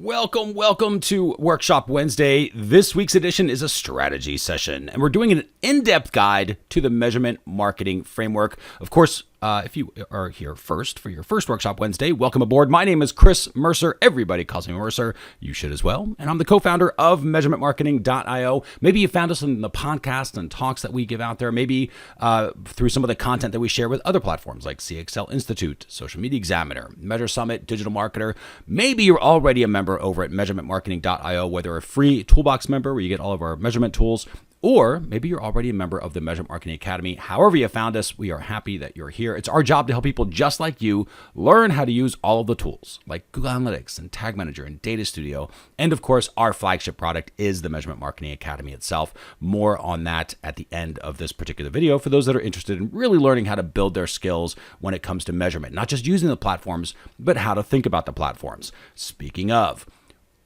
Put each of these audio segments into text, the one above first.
Welcome to Workshop Wednesday. This week's edition is a strategy session, and we're doing an in-depth guide to the measurement marketing framework. Of course, if you are here first for your first Workshop Wednesday, welcome aboard. My name is Chris Mercer. Everybody calls me Mercer. You should as well. And I'm the co-founder of measurementmarketing.io. Maybe you found us in the podcast and talks that we give out there. Maybe through some of the content that we share with other platforms like CXL Institute, Social Media Examiner, Measure Summit, Digital Marketer. Maybe you're already a member over at measurementmarketing.io, whether a free Toolbox member where you get all of our measurement tools, or maybe you're already a member of the Measurement Marketing Academy. However you found us, we are happy that you're here. It's our job to help people just like you learn how to use all of the tools like Google Analytics and Tag Manager and Data Studio. And of course, our flagship product is the Measurement Marketing Academy itself. More on that at the end of this particular video for those that are interested in really learning how to build their skills when it comes to measurement, not just using the platforms, but how to think about the platforms. Speaking of,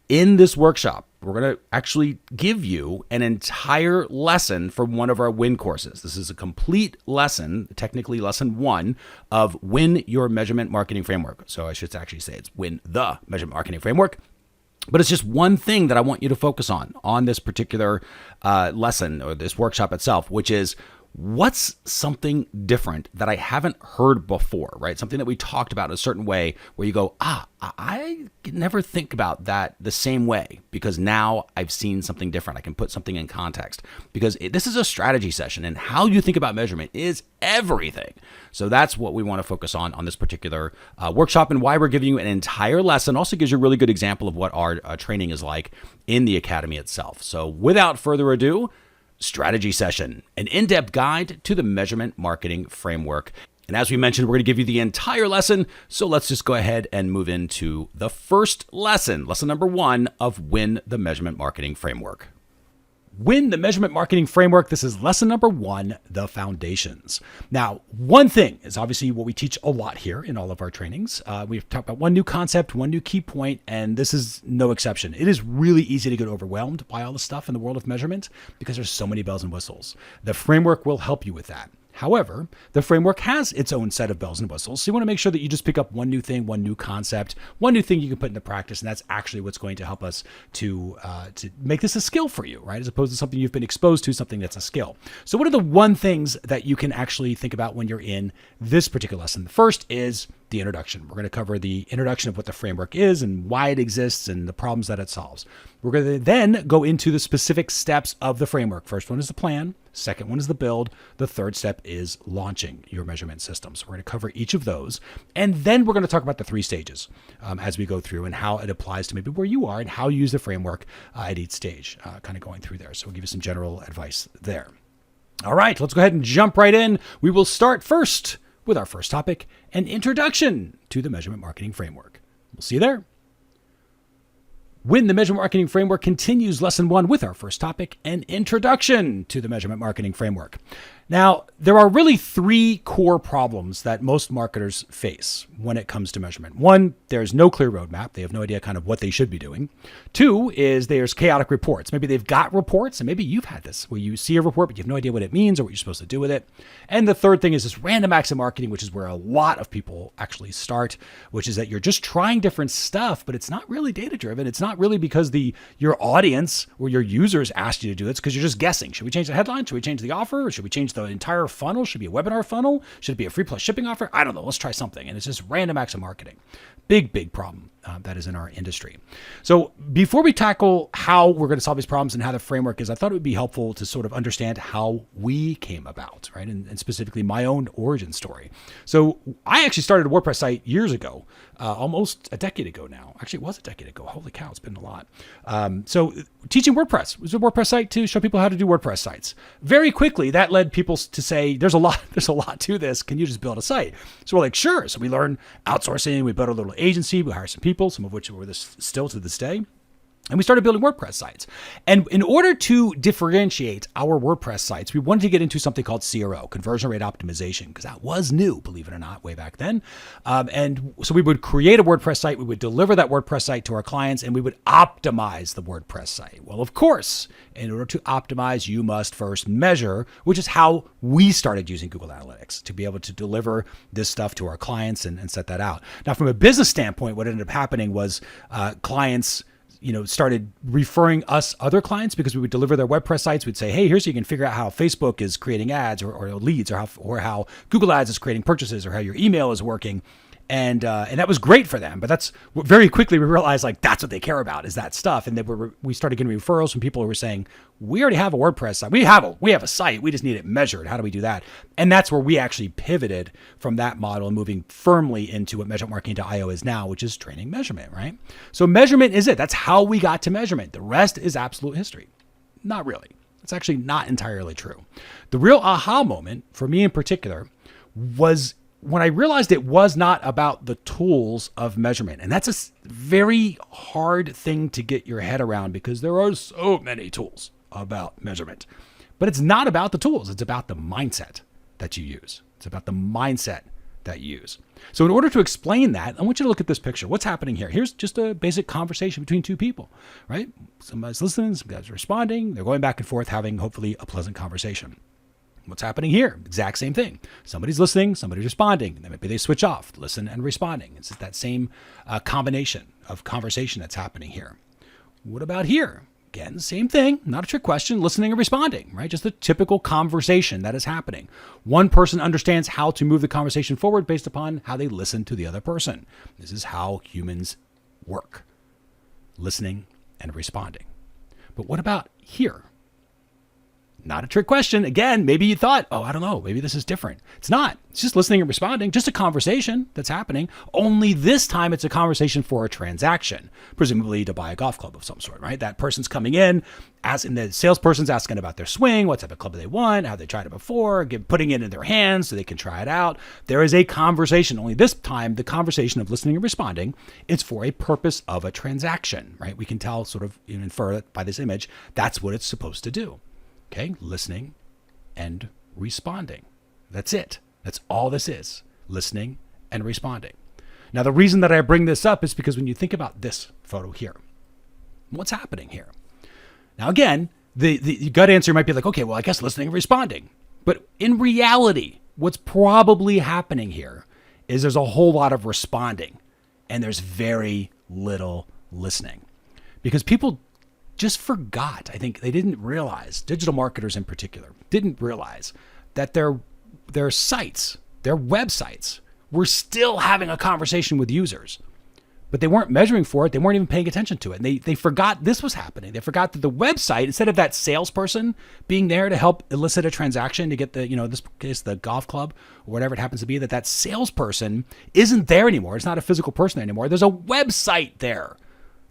in this workshop, we're going to actually give you an entire lesson from one of our W.I.N courses. This is a complete lesson, technically lesson 1 of W.I.N Your Measurement Marketing Framework. So I should actually say it's W.I.N the Measurement Marketing Framework. But it's just one thing that I want you to focus on this particular lesson or this workshop itself, which is what's something different that I haven't heard before, right? Something that we talked about in a certain way where you go, I never think about that the same way because now I've seen something different. I can put something in context because this is a strategy session and how you think about measurement is everything. So that's what we want to focus on this particular workshop and why we're giving you an entire lesson. Also gives you a really good example of what our training is like in the Academy itself. So without further ado, strategy session, an in-depth guide to the measurement marketing framework. And as we mentioned, we're going to give you the entire lesson. So let's just go ahead and move into the first lesson, lesson number 1 of W.I.N the Measurement Marketing Framework. W.I.N the Measurement Marketing Framework. This is lesson number 1, the foundations. Now, one thing is obviously what we teach a lot here in all of our trainings. We've talked about one new concept, one new key point, and this is no exception. It is really easy to get overwhelmed by all the stuff in the world of measurement because there's so many bells and whistles. The framework will help you with that. However, the framework has its own set of bells and whistles. So you want to make sure that you just pick up one new thing, one new concept, one new thing you can put into practice. And that's actually what's going to help us to make this a skill for you, right? As opposed to something you've been exposed to, something that's a skill. So what are the one things that you can actually think about when you're in this particular lesson? The first is the introduction. We're going to cover the introduction of what the framework is and why it exists and the problems that it solves. We're going to then go into the specific steps of the framework. First one is the plan. Second one is the build. The third step is launching your measurement system. So we're going to cover each of those. And then we're going to talk about the 3 stages as we go through and how it applies to maybe where you are and how you use the framework at each stage, kind of going through there. So we'll give you some general advice there. All right, let's go ahead and jump right in. We will start first with our first topic, an introduction to the measurement marketing framework. We'll see you there. W.I.N the Measurement Marketing Framework continues lesson 1 with our first topic, an introduction to the measurement marketing framework. Now, there are really 3 core problems that most marketers face when it comes to measurement. 1, there's no clear roadmap. They have no idea kind of what they should be doing. 2 is there's chaotic reports. Maybe they've got reports, and maybe you've had this, where you see a report, but you have no idea what it means or what you're supposed to do with it. And the third thing is this random acts of marketing, which is where a lot of people actually start, which is that you're just trying different stuff, but it's not really data-driven. It's not really because your audience or your users asked you to do it. It's because you're just guessing. Should we change the headline? Should we change the offer? Or should we change the entire funnel? Should it be a webinar funnel? Should it be a free plus shipping offer? I don't know. Let's try something. And it's just random acts of marketing. Big problem that is in our industry. So before we tackle how we're going to solve these problems and how the framework is, I thought it would be helpful to sort of understand how we came about, right? And specifically my own origin story. So I actually started a WordPress site years ago, almost a decade ago now. Actually, it was a decade ago. Holy cow, it's been a lot. So teaching WordPress. It was a WordPress site to show people how to do WordPress sites. Very quickly, that led people to say, there's a lot to this. Can you just build a site? So we're like, sure. So we learned outsourcing. We built a little agency. We hired some people, some of which were still to this day. And we started building WordPress sites. And in order to differentiate our WordPress sites, we wanted to get into something called CRO, conversion rate optimization, because that was new, believe it or not, way back then. And so we would create a WordPress site, we would deliver that WordPress site to our clients, and we would optimize the WordPress site. Well, of course, in order to optimize, you must first measure, which is how we started using Google Analytics to be able to deliver this stuff to our clients and set that out. Now, from a business standpoint, what ended up happening was clients started referring us other clients because we would deliver their WordPress sites. We'd say, hey, here's so you can figure out how Facebook is creating ads or leads or how Google Ads is creating purchases or how your email is working. And that was great for them. But that's very quickly we realized that's what they care about is that stuff. And then we started getting referrals from people who were saying, we already have a WordPress site. We have a site. We just need it measured. How do we do that? And that's where we actually pivoted from that model and moving firmly into what measurementmarketing.io is now, which is training measurement, right? So measurement is it. That's how we got to measurement. The rest is absolute history. Not really. It's actually not entirely true. The real aha moment for me in particular was when I realized it was not about the tools of measurement. And that's a very hard thing to get your head around because there are so many tools about measurement. But it's not about the tools. It's about the mindset that you use. It's about the mindset that you use. So in order to explain that, I want you to look at this picture. What's happening here? Here's just a basic conversation between two people, right? Somebody's listening, some guys are responding. They're going back and forth, having hopefully a pleasant conversation. What's happening here? Exact same thing. Somebody's listening, somebody's responding. Then maybe they switch off, listen and responding. It's that same combination of conversation that's happening here. What about here? Again, same thing, not a trick question, listening and responding, right? Just the typical conversation that is happening. One person understands how to move the conversation forward based upon how they listen to the other person. This is how humans work, listening and responding. But what about here? Not a trick question. Again, maybe you thought, I don't know, maybe this is different. It's not. It's just listening and responding, just a conversation that's happening. Only this time it's a conversation for a transaction, presumably to buy a golf club of some sort, right? That person's coming in, and the salesperson's asking about their swing, what type of club they want, how they tried it before, putting it in their hands so they can try it out. There is a conversation. Only this time, the conversation of listening and responding is for a purpose of a transaction, right? We can tell, sort of infer by this image, that's what it's supposed to do. Okay, listening and responding. That's it. That's all this is, listening and responding. Now, the reason that I bring this up is because when you think about this photo here, what's happening here? Now, again, the gut answer might be like, okay, well, I guess listening and responding. But in reality, what's probably happening here is there's a whole lot of responding and there's very little listening because people just forgot. I think they didn't realize, digital marketers in particular, didn't realize that their sites, their websites were still having a conversation with users, but they weren't measuring for it. They weren't even paying attention to it. And they forgot this was happening. They forgot that the website, instead of that salesperson being there to help elicit a transaction to get this case, the golf club or whatever it happens to be, that salesperson isn't there anymore. It's not a physical person anymore. There's a website there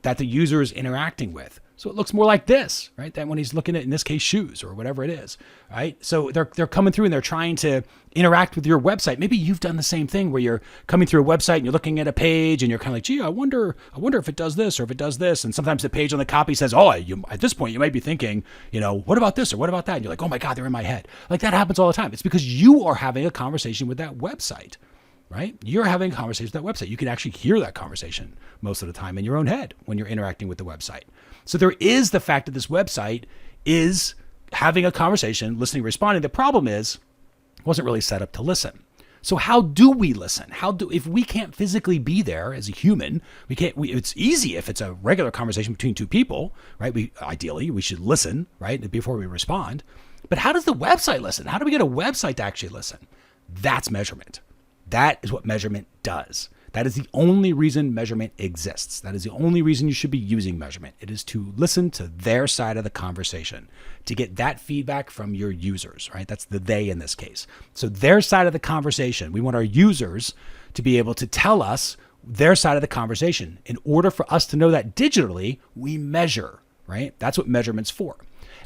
that the user is interacting with. So it looks more like this, right? Than when he's looking at, in this case, shoes or whatever it is, right? So they're coming through and they're trying to interact with your website. Maybe you've done the same thing where you're coming through a website and you're looking at a page and you're kind of like, gee, I wonder if it does this or if it does this. And sometimes the page on the copy says, at this point you might be thinking, what about this or what about that? And you're like, oh my God, they're in my head. Like that happens all the time. It's because you are having a conversation with that website. Right? You're having a conversation with that website. You can actually hear that conversation most of the time in your own head when you're interacting with the website. So there is the fact that this website is having a conversation, listening, responding. The problem is it wasn't really set up to listen. So how do we listen? If we can't physically be there as a human, it's easy if it's a regular conversation between two people, right? Ideally, we should listen, right? Before we respond. But how does the website listen? How do we get a website to actually listen? That's measurement. That is what measurement does. That is the only reason measurement exists. That is the only reason you should be using measurement. It is to listen to their side of the conversation, to get that feedback from your users, right? That's the they in this case. So their side of the conversation, we want our users to be able to tell us their side of the conversation. In order for us to know that digitally, we measure, right? That's what measurement's for.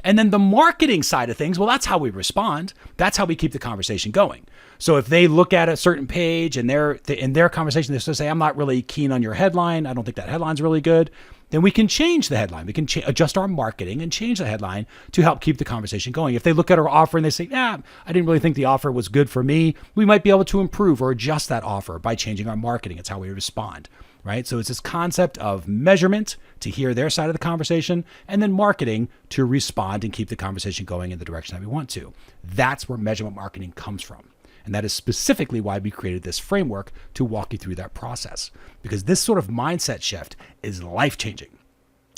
And then the marketing side of things, well, that's how we respond. That's how we keep the conversation going. So if they look at a certain page and in their conversation, they say, I'm not really keen on your headline. I don't think that headline's really good. then we can change the headline. We can adjust our marketing and change the headline to help keep the conversation going. If they look at our offer and they say, I didn't really think the offer was good for me, we might be able to improve or adjust that offer by changing our marketing. It's how we respond, right? So it's this concept of measurement to hear their side of the conversation, and then marketing to respond and keep the conversation going in the direction that we want to. That's where measurement marketing comes from. And that is specifically why we created this framework to walk you through that process, because this sort of mindset shift is life-changing.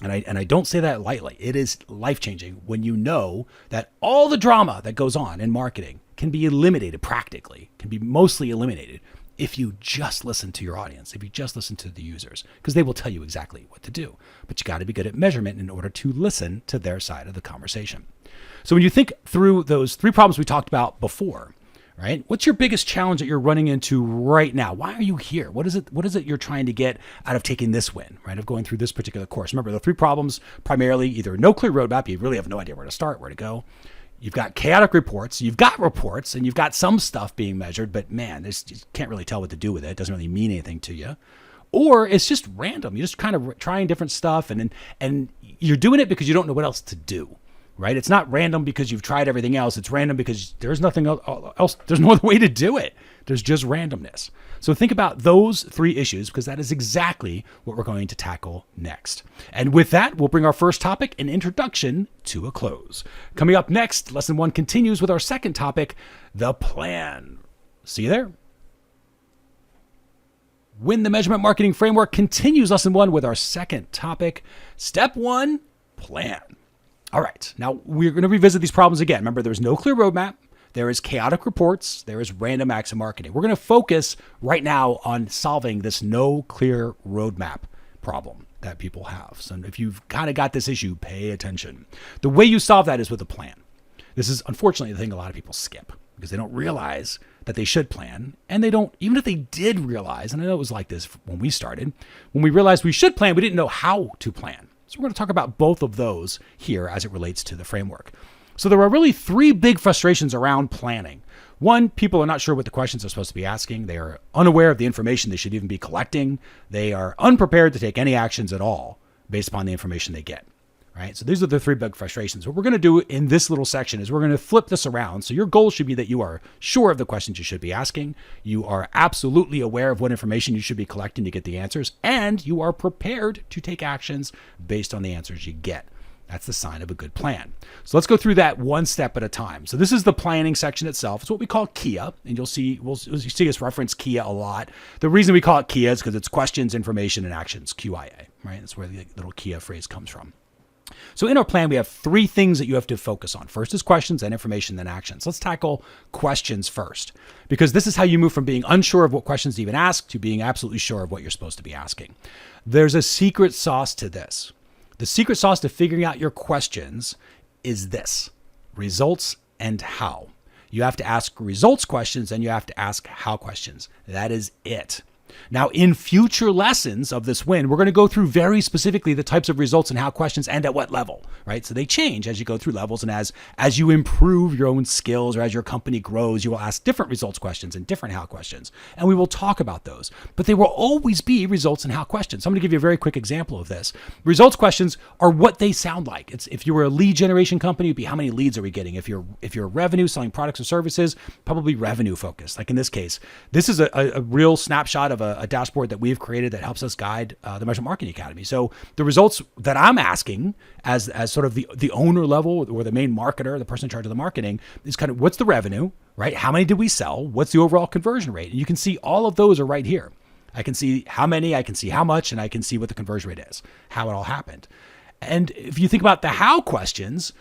And I don't say that lightly. It is life-changing when you know that all the drama that goes on in marketing can be eliminated practically, can be mostly eliminated if you just listen to your audience, if you just listen to the users, because they will tell you exactly what to do. But you got to be good at measurement in order to listen to their side of the conversation. So when you think through those 3 problems we talked about before, right? What's your biggest challenge that you're running into right now? Why are you here? What is it you're trying to get out of taking this win, right? Of going through this particular course. Remember, the 3 problems, primarily either no clear roadmap, you really have no idea where to start, where to go. You've got chaotic reports, you've got reports, and you've got some stuff being measured, but man, you can't really tell what to do with it. It doesn't really mean anything to you. Or it's just random. You're just kind of trying different stuff, and you're doing it because you don't know what else to do. Right? It's not random because you've tried everything else. It's random because there's nothing else. There's no other way to do it. There's just randomness. So think about those 3 issues, because that is exactly what we're going to tackle next. And with that, we'll bring our first topic, an introduction, to a close. Coming up next, lesson 1 continues with our second topic, the plan. See you there. When the measurement marketing framework continues lesson 1 with our second topic, step 1, plan. All right, now we're going to revisit these problems again. Remember, there's no clear roadmap. There is chaotic reports. There is random acts of marketing. We're going to focus right now on solving this no clear roadmap problem that people have. So if you've kind of got this issue, pay attention. The way you solve that is with a plan. This is unfortunately the thing a lot of people skip, because they don't realize that they should plan. And they don't, even if they did realize, and I know it was like this when we started, when we realized we should plan, we didn't know how to plan. So we're going to talk about both of those here as it relates to the framework. So there are really 3 big frustrations around planning. 1, people are not sure what the questions are supposed to be asking. They are unaware of the information they should even be collecting. They are unprepared to take any actions at all based upon the information they get. Right? So these are the 3 big frustrations. What we're going to do in this little section is we're going to flip this around. So your goal should be that you are sure of the questions you should be asking. You are absolutely aware of what information you should be collecting to get the answers, and you are prepared to take actions based on the answers you get. That's the sign of a good plan. So let's go through that one step at a time. So this is the planning section itself. It's what we call KIA, and you'll see us reference KIA a lot. The reason we call it KIA is because it's questions, information, and actions, QIA, right? That's where the little KIA phrase comes from. So in our plan, we have 3 things that you have to focus on. First is questions, then information, then actions. Let's tackle questions first, because this is how you move from being unsure of what questions to even ask to being absolutely sure of what you're supposed to be asking. There's a secret sauce to this. The secret sauce to figuring out your questions is this: results and how. You have to ask results questions and you have to ask how questions. That is it. Now, in future lessons of this WIN, we're going to go through very specifically the types of results and how questions and at what level, right? So they change as you go through levels, and as you improve your own skills or as your company grows, you will ask different results questions and different how questions, and we will talk about those. But they will always be results and how questions. So I'm going to give you a very quick example of this. Results questions are what they sound like. It's if you were a lead generation company, it'd be how many leads are we getting? If you're revenue, selling products or services, probably revenue focused. Like in this case, this is a real snapshot of a dashboard that we've created that helps us guide the Measurement Marketing Academy. So the results that I'm asking as sort of the owner level or the main marketer, the person in charge of the marketing, is kind of what's the revenue, right? How many did we sell? What's the overall conversion rate? And you can see all of those are right here. I can see how many, I can see how much, and I can see what the conversion rate is, how it all happened. And if you think about the how questions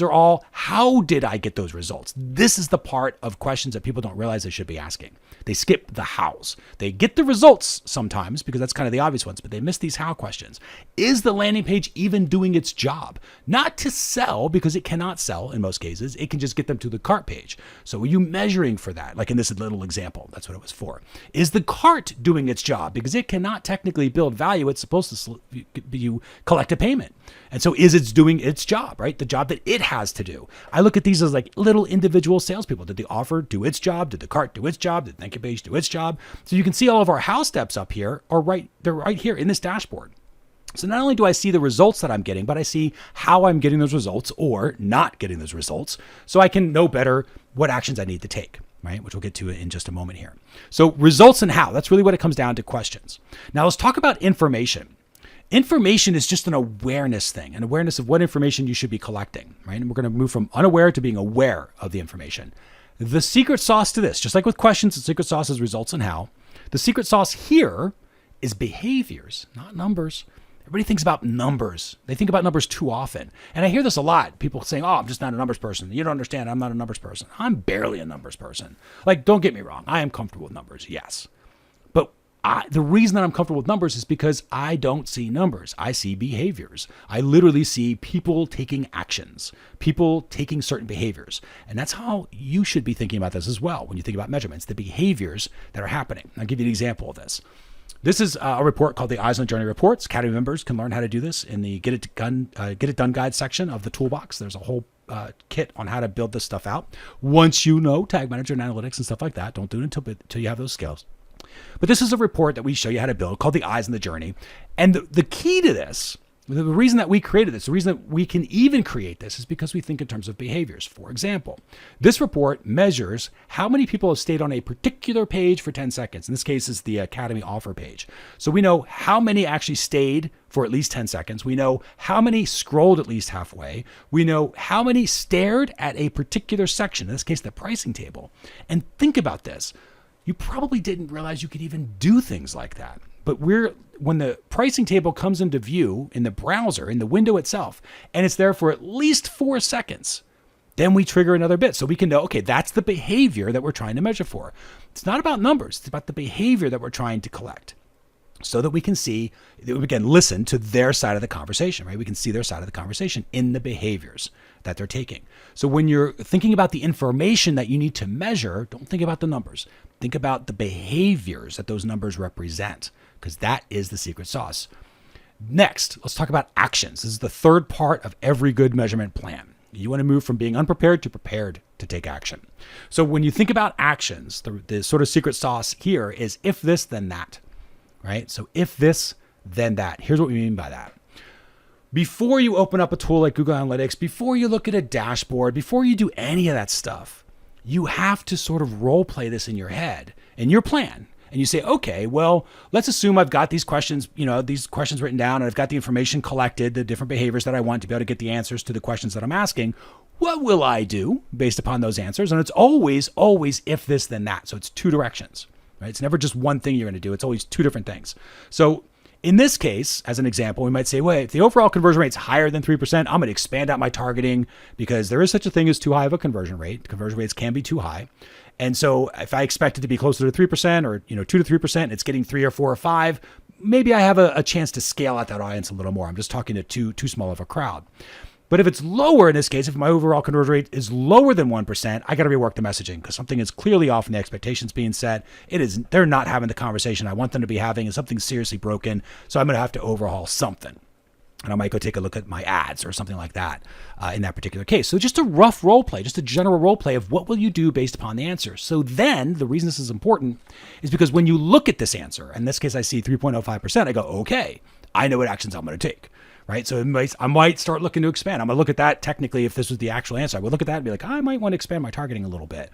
are all, how did I get those results? This is the part of questions that people don't realize they should be asking. They skip the hows. They get the results sometimes because that's kind of the obvious ones, but they miss these how questions. Is the landing page even doing its job? Not to sell, because it cannot sell in most cases. It can just get them to the cart page. So are you measuring for that? Like in this little example, that's what it was for. Is the cart doing its job? Because it cannot technically build value. It's supposed to you collect a payment. And so is it doing its job, right? The job that it has to do. I look at these as like little individual salespeople. Did the offer do its job? Did the cart do its job? Did the thank you page do its job? So you can see all of our how steps up here are right. They're right here in this dashboard. So not only do I see the results that I'm getting, but I see how I'm getting those results or not getting those results, so I can know better what actions I need to take, right? Which we'll get to in just a moment here. So results and how, that's really what it comes down to, questions. Now let's talk about information. Information is just an awareness thing, an awareness of what information you should be collecting, right? And we're going to move from unaware to being aware of the information. The secret sauce to this, just like with questions, the secret sauce is results and how. The secret sauce here is behaviors, not numbers. Everybody thinks about numbers. They think about numbers too often. And I hear this a lot. People saying, oh, I'm just not a numbers person. You don't understand. I'm not a numbers person. I'm barely a numbers person. Like, don't get me wrong. I am comfortable with numbers, yes. But the reason that I'm comfortable with numbers is because I don't see numbers. I see behaviors. I literally see people taking actions, people taking certain behaviors. And that's how you should be thinking about this as well when you think about measurements, the behaviors that are happening. I'll give you an example of this. This is a report called the Eyes on the Journey Reports. Academy members can learn how to do this in the Get It Done guide section of the Toolbox. There's a whole kit on how to build this stuff out. Once you know tag manager and analytics and stuff like that, don't do it until you have those skills. But this is a report that we show you how to build called the Eyes on the Journey. And the key to this, the reason that we created this, the reason that we can even create this is because we think in terms of behaviors. For example, this report measures how many people have stayed on a particular page for 10 seconds. In this case, it's the Academy offer page. So we know how many actually stayed for at least 10 seconds. We know how many scrolled at least halfway. We know how many stared at a particular section, in this case, the pricing table. And think about this. You probably didn't realize you could even do things like that. But when the pricing table comes into view in the browser, in the window itself, and it's there for at least 4 seconds, then we trigger another bit. So we can know, okay, that's the behavior that we're trying to measure for. It's not about numbers. It's about the behavior that we're trying to collect so that we can see, we can listen to their side of the conversation, right? We can see their side of the conversation in the behaviors that they're taking. So when you're thinking about the information that you need to measure, don't think about the numbers. Think about the behaviors that those numbers represent, because that is the secret sauce. Next, let's talk about actions. This is the third part of every good measurement plan. You want to move from being unprepared to prepared to take action. So when you think about actions, the sort of secret sauce here is if this, then that, right? So if this, then that. Here's what we mean by that. Before you open up a tool like Google Analytics, before you look at a dashboard, before you do any of that stuff, you have to sort of role play this in your head, in your plan. And you say, okay, well, let's assume I've got these questions written down and I've got the information collected, the different behaviors that I want to be able to get the answers to the questions that I'm asking. What will I do based upon those answers? And it's always if this, then that. So it's two directions, right? It's never just one thing you're going to do. It's always two different things. So in this case, as an example, we might say, well, if the overall conversion rate is higher than 3%, I'm going to expand out my targeting because there is such a thing as too high of a conversion rate. Conversion rates can be too high. And so if I expect it to be closer to 3% or 2 to 3%, it's getting 3 or 4 or 5, maybe I have a chance to scale out that audience a little more. I'm just talking to too small of a crowd. But if it's lower in this case, if my overall conversion rate is lower than 1%, I got to rework the messaging because something is clearly off in the expectations being set. They're not having the conversation I want them to be having, and something's seriously broken. So I'm going to have to overhaul something. And I might go take a look at my ads or something like that in that particular case. So just a rough role play, just a general role play of what will you do based upon the answer. So then the reason this is important is because when you look at this answer, in this case I see 3.05%, I go, okay, I know what actions I'm going to take. Right. So I might start looking to expand. I'm going to look at that technically. If this was the actual answer, I would look at that and be like, I might want to expand my targeting a little bit,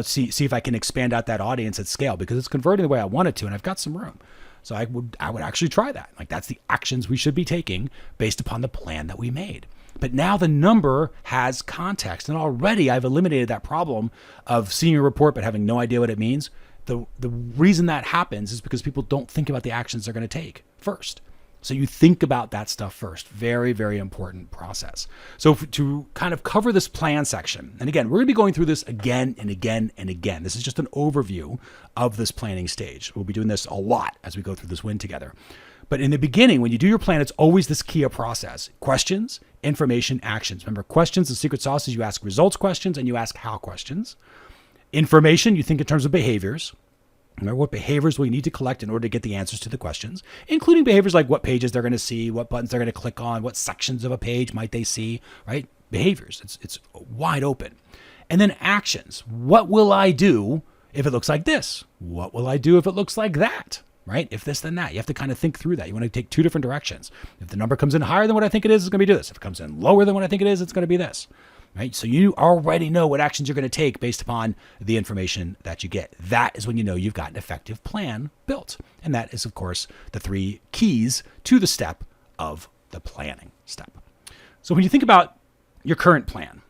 see if I can expand out that audience at scale because it's converting the way I want it to. And I've got some room. So I would actually try that. Like that's the actions we should be taking based upon the plan that we made. But now the number has context. And already I've eliminated that problem of seeing a report but having no idea what it means. The reason that happens is because people don't think about the actions they're going to take first. So you think about that stuff first. Very, very important process. So to kind of cover this plan section, and again, we're going to be going through this again and again and again. This is just an overview of this planning stage. We'll be doing this a lot as we go through this win together. But in the beginning, when you do your plan, it's always this KIA process. Questions, information, actions. Remember, questions, the secret sauce is you ask results questions and you ask how questions. Information, you think in terms of behaviors. Remember what behaviors we need to collect in order to get the answers to the questions, including behaviors like what pages they're going to see, what buttons they're going to click on, what sections of a page might they see, right? Behaviors, it's wide open. And then actions. What will I do if it looks like this? What will I do if it looks like that? right? If this, then that. You have to kind of think through that. You want to take two different directions. If the number comes in higher than what I think it is, it's going to be this. If it comes in lower than what I think it is, it's going to be this, right? So you already know what actions you're going to take based upon the information that you get. That is when you know you've got an effective plan built. And that is, of course, the three keys to the step of the planning step. So when you think about your current plan,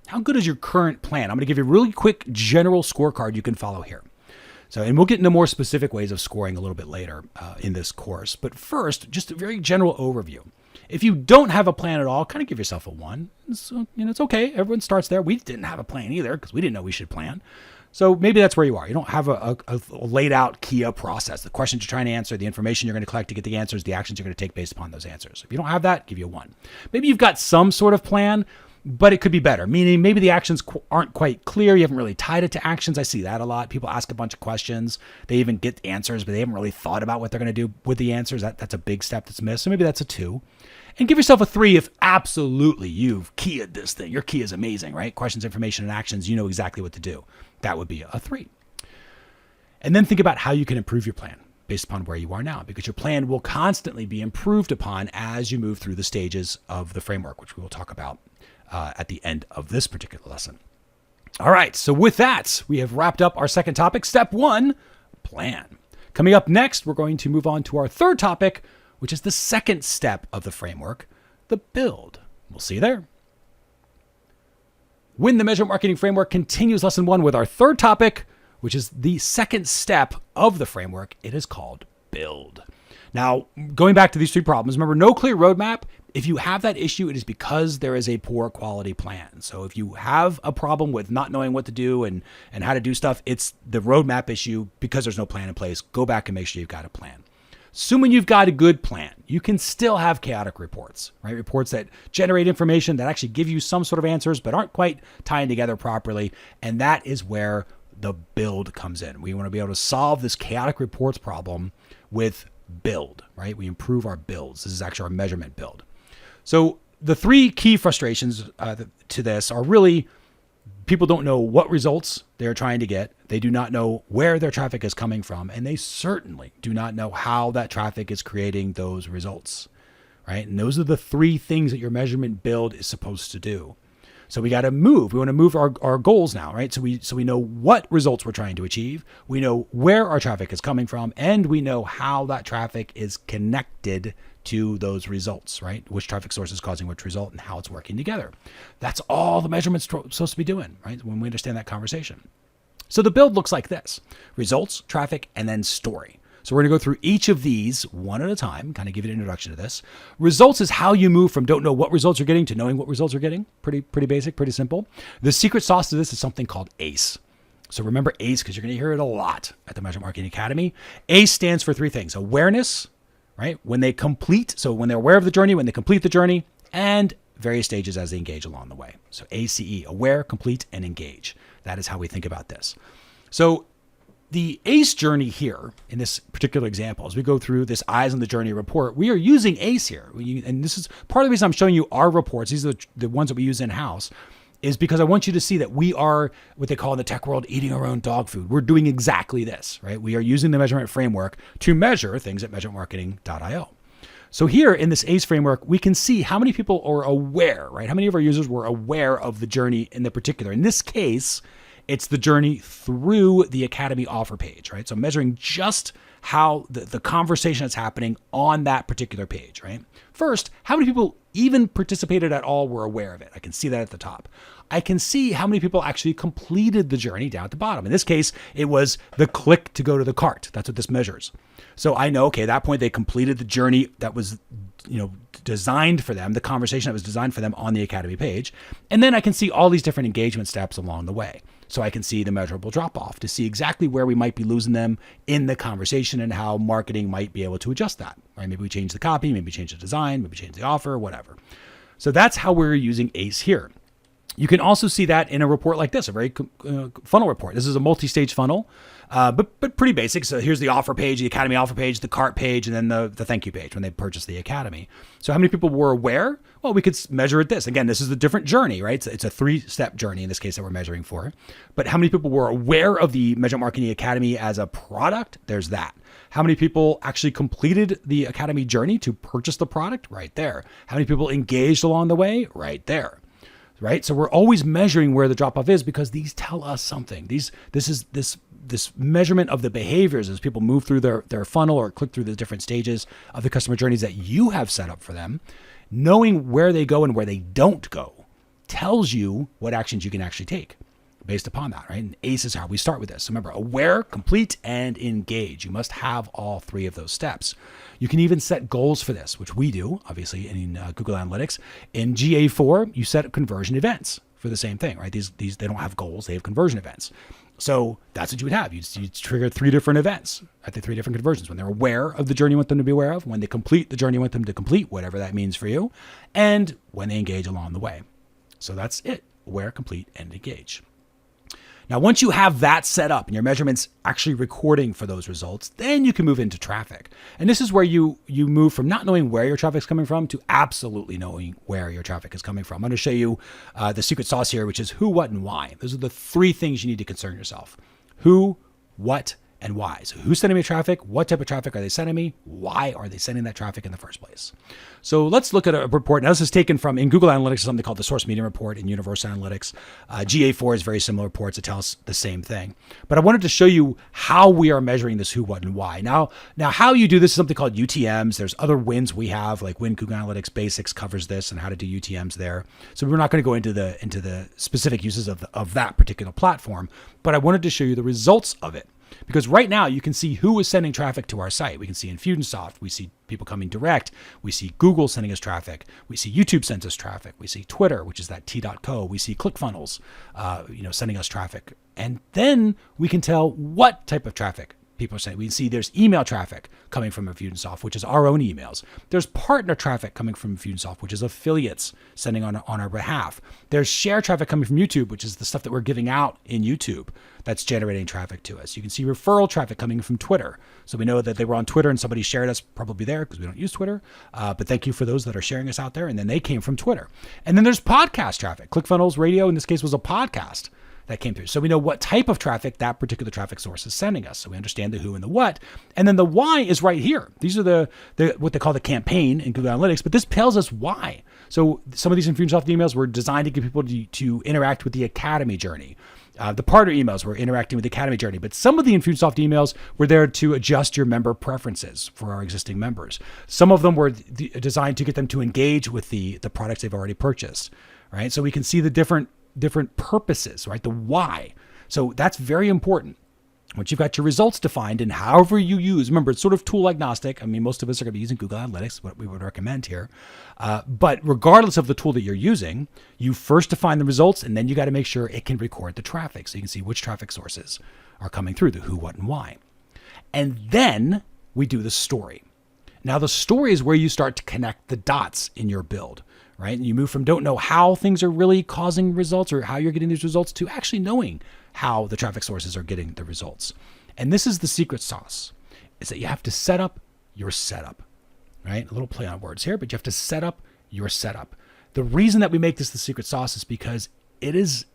how good is your current plan? I'm going to give you a really quick general scorecard you can follow here. So, and we'll get into more specific ways of scoring a little bit later in this course. But first, just a very general overview. If you don't have a plan at all, kind of give yourself a 1. So, it's okay. Everyone starts there. We didn't have a plan either because we didn't know we should plan. So maybe that's where you are. You don't have a laid out KIA process. The questions you're trying to answer, the information you're going to collect to get the answers, the actions you're going to take based upon those answers. If you don't have that, give you a 1. Maybe you've got some sort of plan, but it could be better, meaning maybe the actions aren't quite clear. You haven't really tied it to actions. I see that a lot. People ask a bunch of questions. They even get answers, but they haven't really thought about what they're going to do with the answers. That's a big step that's missed. So maybe that's a 2. And give yourself a 3 if absolutely you've KIA'd this thing. Your KIA is amazing, right? Questions, information, and actions. You know exactly what to do. That would be a 3. And then think about how you can improve your plan based upon where you are now, because your plan will constantly be improved upon as you move through the stages of the framework, which we will talk about at the end of this particular lesson. All right, so with that, we have wrapped up our second topic, step 1, plan. Coming up next, we're going to move on to our third topic, which is the second step of the framework, the build. We'll see you there. When the Measurement Marketing Framework continues lesson 1 with our third topic, which is the second step of the framework. It is called build. Now, going back to these 3 problems, remember, no clear roadmap. If you have that issue, it is because there is a poor quality plan. So if you have a problem with not knowing what to do and how to do stuff, it's the roadmap issue because there's no plan in place. Go back and make sure you've got a plan. Assuming you've got a good plan, you can still have chaotic reports, right? Reports that generate information that actually give you some sort of answers, but aren't quite tying together properly. And that is where the build comes in. We want to be able to solve this chaotic reports problem with build, right? We improve our builds. This is actually our measurement build. So the 3 key frustrations to this are really people don't know what results they're trying to get. They do not know where their traffic is coming from, and they certainly do not know how that traffic is creating those results, right? And those are the 3 things that your measurement build is supposed to do. So we got to move. We want to move our goals now, right? So we know what results we're trying to achieve. We know where our traffic is coming from, and we know how that traffic is connected to those results, right? Which traffic source is causing which result and how it's working together. That's all the measurement's supposed to be doing, right? When we understand that conversation. So the build looks like this: results, traffic, and then story. So we're going to go through each of these one at a time, kind of give you an introduction to this. Results is how you move from don't know what results you're getting to knowing what results you're getting. Pretty basic, pretty simple. The secret sauce to this is something called ACE. So remember ACE because you're going to hear it a lot at the Measurement Marketing Academy. ACE stands for 3 things: awareness, right? When they complete, so when they're aware of the journey, when they complete the journey, and various stages as they engage along the way. So ACE, aware, complete, and engage. That is how we think about this. So the ACE journey here in this particular example, as we go through this Eyes on the Journey report, we are using ACE here. And this is part of the reason I'm showing you our reports. These are the ones that we use in-house, is because I want you to see that we are what they call in the tech world eating our own dog food. We're doing exactly this, right? We are using the measurement framework to measure things at measurementmarketing.io. So here in this ACE framework, we can see how many people are aware, right? How many of our users were aware of the journey in the particular. In this case, it's the journey through the Academy offer page, right? So measuring just how the conversation that's happening on that particular page, right? First, how many people even participated at all were aware of it? I can see that at the top. I can see how many people actually completed the journey down at the bottom. In this case, it was the click to go to the cart. That's what this measures. So I know, okay, at that point they completed the journey that was, designed for them, the conversation that was designed for them on the Academy page. And then I can see all these different engagement steps along the way. So I can see the measurable drop off to see exactly where we might be losing them in the conversation and how marketing might be able to adjust that, right? Maybe we change the copy, maybe change the design, maybe change the offer, whatever. So that's how we're using ACE here. You can also see that in a report like this, a very funnel report. This is a multi-stage funnel, but pretty basic. So here's the offer page, the Academy offer page, the cart page, and then the thank you page when they purchase the Academy. So how many people were aware? Well, we could measure it this. Again, this is a different journey, right? It's a 3-step journey in this case that we're measuring for. But how many people were aware of the Measurement Marketing Academy as a product? There's that. How many people actually completed the Academy journey to purchase the product? Right there. How many people engaged along the way? Right there. Right. So we're always measuring where the drop off is because these tell us something. This measurement of the behaviors as people move through their funnel or click through the different stages of the customer journeys that you have set up for them, knowing where they go and where they don't go tells you what actions you can actually take based upon that, right? And ACE is how we start with this. So remember, aware, complete, and engage. You must have all 3 of those steps. You can even set goals for this, which we do, obviously, in Google Analytics. In GA4, you set conversion events for the same thing, right? These they don't have goals, they have conversion events. So that's what you would have. You'd trigger 3 different events at the 3 different conversions. When they're aware of the journey you want them to be aware of, when they complete the journey you want them to complete, whatever that means for you, and when they engage along the way. So that's it. Aware, complete, and engage. Now, once you have that set up and your measurements actually recording for those results, then you can move into traffic. And this is where you move from not knowing where your traffic is coming from to absolutely knowing where your traffic is coming from. I'm going to show you the secret sauce here, which is who, what, and why. Those are the 3 things you need to concern yourself. Who, what, and why. So who's sending me traffic? What type of traffic are they sending me? Why are they sending that traffic in the first place? So let's look at a report. Now this is taken from, in Google Analytics, something called the Source Medium Report in Universal Analytics. GA4 is very similar reports that tell us the same thing. But I wanted to show you how we are measuring this who, what, and why. Now how you do this is something called UTMs. There's other wins we have, like W.I.N Google Analytics Basics covers this and how to do UTMs there. So we're not going to go into the specific uses of that particular platform, but I wanted to show you the results of it. Because right now you can see who is sending traffic to our site. We can see Infusionsoft. We see people coming direct. We see Google sending us traffic. We see YouTube sends us traffic. We see Twitter, which is that t.co. We see ClickFunnels, sending us traffic. And then we can tell what type of traffic people are saying. We can see there's email traffic coming from Infusionsoft, which is our own emails. There's partner traffic coming from Infusionsoft, which is affiliates sending on our behalf. There's share traffic coming from YouTube, which is the stuff that we're giving out in YouTube that's generating traffic to us. You can see referral traffic coming from Twitter. So we know that they were on Twitter and somebody shared us, probably there because we don't use Twitter. But thank you for those that are sharing us out there. And then they came from Twitter. And then there's podcast traffic. ClickFunnels Radio, in this case, was a podcast that came through. So we know what type of traffic that particular traffic source is sending us. So we understand the who and the what. And then the why is right here. These are the what they call the campaign in Google Analytics, but this tells us why. So some of these Infusionsoft emails were designed to get people to interact with the Academy journey. The partner emails were interacting with the Academy journey, but some of the Infusionsoft emails were there to adjust your member preferences for our existing members. Some of them were designed to get them to engage with the products they've already purchased, right? So we can see the different purposes, right? The why. So that's very important. Once you've got your results defined and however you use, remember, it's sort of tool agnostic. I mean, most of us are going to be using Google Analytics, what we would recommend here. But regardless of the tool that you're using, you first define the results and then you got to make sure it can record the traffic. So you can see which traffic sources are coming through, the who, what, and why. And then we do the story. Now the story is where you start to connect the dots in your build, right? And you move from don't know how things are really causing results or how you're getting these results to actually knowing how the traffic sources are getting the results. And this is the secret sauce, is that you have to set up your setup, right? A little play on words here, but you have to set up your setup. The reason that we make this the secret sauce is because it is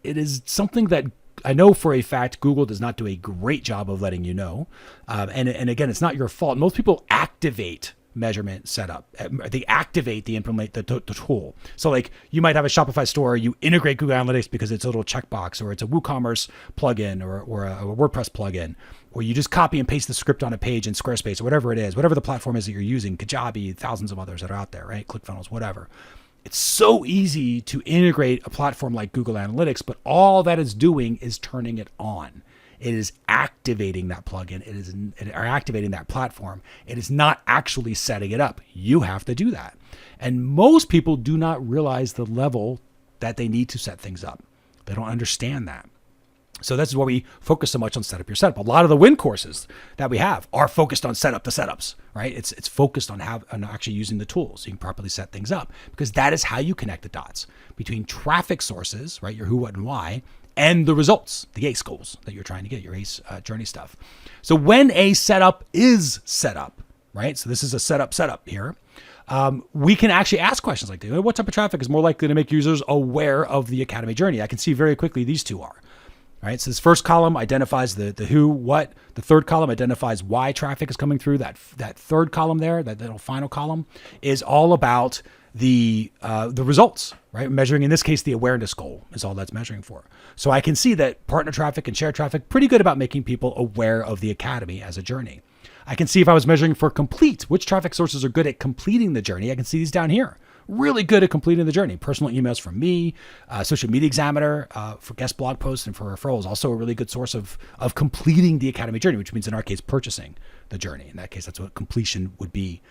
something that I know for a fact Google does not do a great job of letting you know. And again, it's not your fault. Most people activate measurement setup. They activate the tool. So like you might have a Shopify store, you integrate Google Analytics because it's a little checkbox, or it's a WooCommerce plugin, or a WordPress plugin, or you just copy and paste the script on a page in Squarespace or whatever it is, whatever the platform is that you're using, Kajabi, thousands of others that are out there, right? ClickFunnels, whatever. It's so easy to integrate a platform like Google Analytics, but all that is doing is turning it on. It is activating that plugin. It is activating that platform. It is not actually setting it up. You have to do that. And most people do not realize the level that they need to set things up. They don't understand that. So this is why we focus so much on set up your setup. A lot of the WIN courses that we have are focused on set up the setups, right? It's focused on actually using the tools so you can properly set things up, because that is how you connect the dots between traffic sources, right? Your who, what, and why, and the results, the ACE goals that you're trying to get, your ACE journey stuff. So when a setup is set up, right? So this is a setup here. We can actually ask questions like, what type of traffic is more likely to make users aware of the Academy journey? I can see very quickly these two are. Right, so this first column identifies the who, what. The third column identifies why traffic is coming through. That third column there, that little final column, is all about the results, right? Measuring, in this case, the awareness goal is all that's measuring for. So I can see that partner traffic and share traffic, pretty good about making people aware of the Academy as a journey. I can see if I was measuring for complete, which traffic sources are good at completing the journey. I can see these down here. Really good at completing the journey. Personal emails from me, Social Media Examiner for guest blog posts and for referrals. Also a really good source of completing the Academy journey, which means in our case, purchasing the journey. In that case, that's what completion would be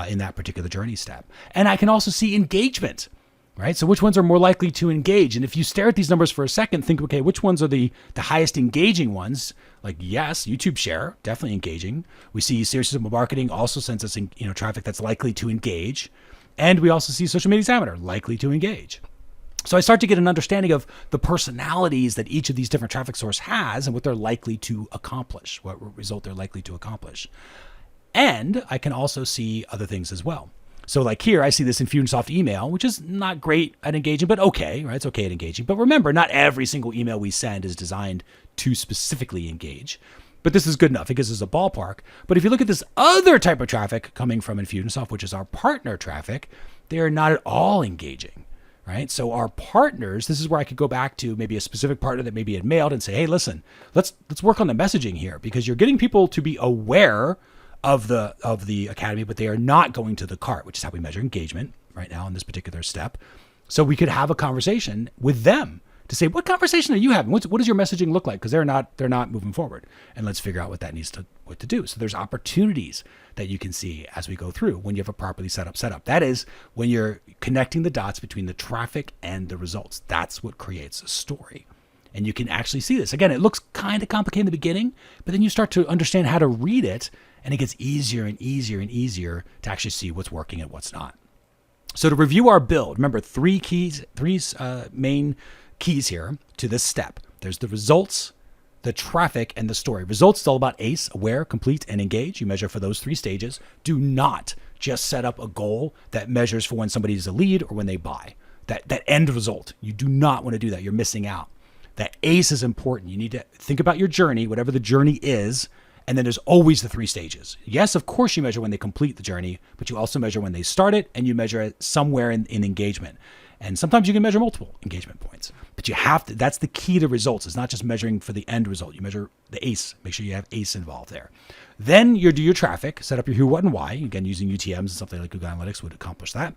in that particular journey step. And I can also see engagement, right? So which ones are more likely to engage? And if you stare at these numbers for a second, think, okay, which ones are the highest engaging ones? Like, yes, YouTube share, definitely engaging. We see Serious Simple Marketing also sends us traffic that's likely to engage. And we also see Social Media Examiner likely to engage. So I start to get an understanding of the personalities that each of these different traffic sources has and what they're likely to accomplish, what result they're likely to accomplish. And I can also see other things as well. So like here, I see this Infusionsoft email, which is not great at engaging, but okay, right? It's okay at engaging. But remember, not every single email we send is designed to specifically engage. But this is good enough. It gives us a ballpark. But if you look at this other type of traffic coming from Infusionsoft, which is our partner traffic, they are not at all engaging, right? So our partners, this is where I could go back to maybe a specific partner that maybe had mailed and say, hey, listen, let's work on the messaging here, because you're getting people to be aware of the Academy, but they are not going to the cart, which is how we measure engagement right now in this particular step. So we could have a conversation with them to say, what conversation are you having? What does your messaging look like? Because they're not moving forward. And let's figure out what that needs what to do. So there's opportunities that you can see as we go through when you have a properly set up. That is when you're connecting the dots between the traffic and the results. That's what creates a story. And you can actually see this. Again, it looks kind of complicated in the beginning, but then you start to understand how to read it, and it gets easier and easier and easier to actually see what's working and what's not. So to review our build, remember three main keys here to this step. There's the results, the traffic, and the story. Results is all about ACE, aware, complete, and engage. You measure for those three stages. Do not just set up a goal that measures for when somebody is a lead or when they buy. That end result, you do not want to do that. You're missing out. That ACE is important. You need to think about your journey, whatever the journey is, and then there's always the three stages. Yes, of course you measure when they complete the journey, but you also measure when they start it, and you measure it somewhere in engagement. And sometimes you can measure multiple engagement points, but you have to, that's the key to results. It's not just measuring for the end result. You measure the ACE, make sure you have ACE involved there. Then you do your traffic, set up your who, what, and why. Again, using UTMs and something like Google Analytics would accomplish that.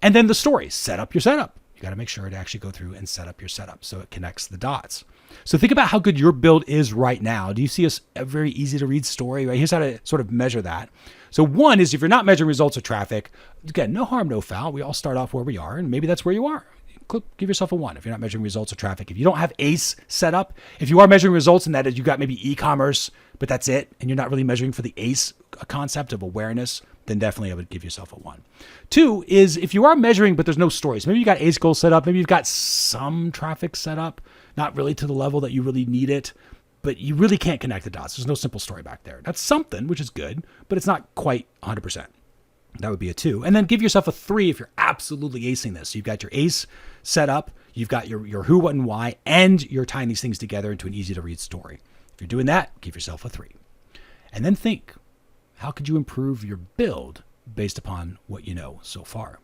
And then the story, set up your setup. You got to make sure to actually go through and set up your setup so it connects the dots. So think about how good your build is right now. Do you see a very easy to read story? Right? Here's how to sort of measure that. So one is if you're not measuring results or traffic, again, no harm, no foul. We all start off where we are, and maybe that's where you are. Give yourself a 1 if you're not measuring results or traffic. If you don't have ACE set up, if you are measuring results and that is you got maybe e-commerce, but that's it, and you're not really measuring for the ACE concept of awareness, then definitely I would give yourself a 1. 2 is if you are measuring, but there's no stories. Maybe you got ACE goals set up. Maybe you've got some traffic set up, not really to the level that you really need it, but you really can't connect the dots. There's no simple story back there. That's something, which is good, but it's not quite 100%. That would be a 2. And then give yourself a 3 if you're absolutely acing this. So you've got your ACE set up, you've got your who, what, and why, and you're tying these things together into an easy to read story. If you're doing that, give yourself a 3. And then think, how could you improve your build based upon what you know so far?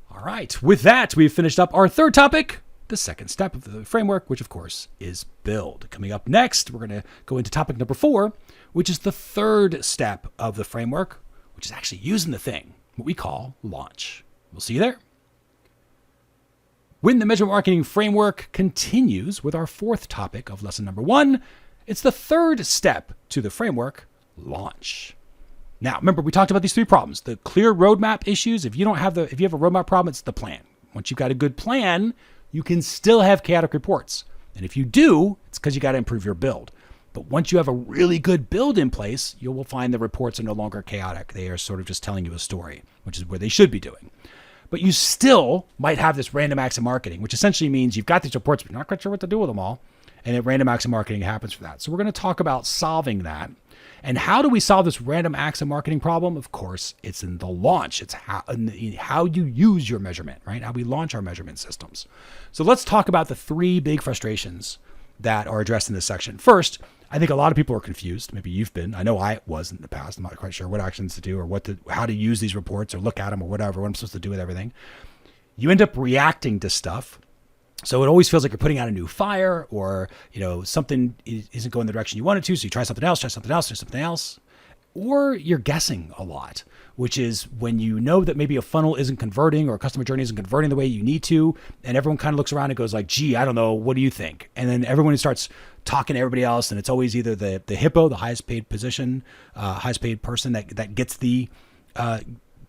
All right. With that, we've finished up our third topic, the second step of the framework, which of course is build. Coming up next, we're going to go into topic number 4, which is the third step of the framework, which is actually using the thing, what we call launch. We'll see you there. When the measurement marketing framework continues with our fourth topic of lesson number 1, it's the third step to the framework, launch. Now, remember, we talked about these 3 problems. The clear roadmap issues. If you have a roadmap problem, it's the plan. Once you've got a good plan, you can still have chaotic reports. And if you do, it's because you got to improve your build. But once you have a really good build in place, you will find the reports are no longer chaotic. They are sort of just telling you a story, which is where they should be doing. But you still might have this random acts of marketing, which essentially means you've got these reports, but you're not quite sure what to do with them all. And then random acts of marketing happens for that. So we're going to talk about solving that. And how do we solve this random acts of marketing problem? Of course, it's in the launch. It's how you use your measurement, right? How we launch our measurement systems. So let's talk about the three big frustrations that are addressed in this section. First, I think a lot of people are confused. Maybe you've been. I know I was in the past. I'm not quite sure what actions to do or how to use these reports or look at them or whatever, what I'm supposed to do with everything. You end up reacting to stuff. So it always feels like you're putting out a new fire, or, something isn't going the direction you want it to. So you try something else, or you're guessing a lot, which is when you know that maybe a funnel isn't converting or a customer journey isn't converting the way you need to. And everyone kind of looks around and goes like, gee, I don't know. What do you think? And then everyone starts talking to everybody else. And it's always either the hippo, the highest paid position, highest paid person that gets the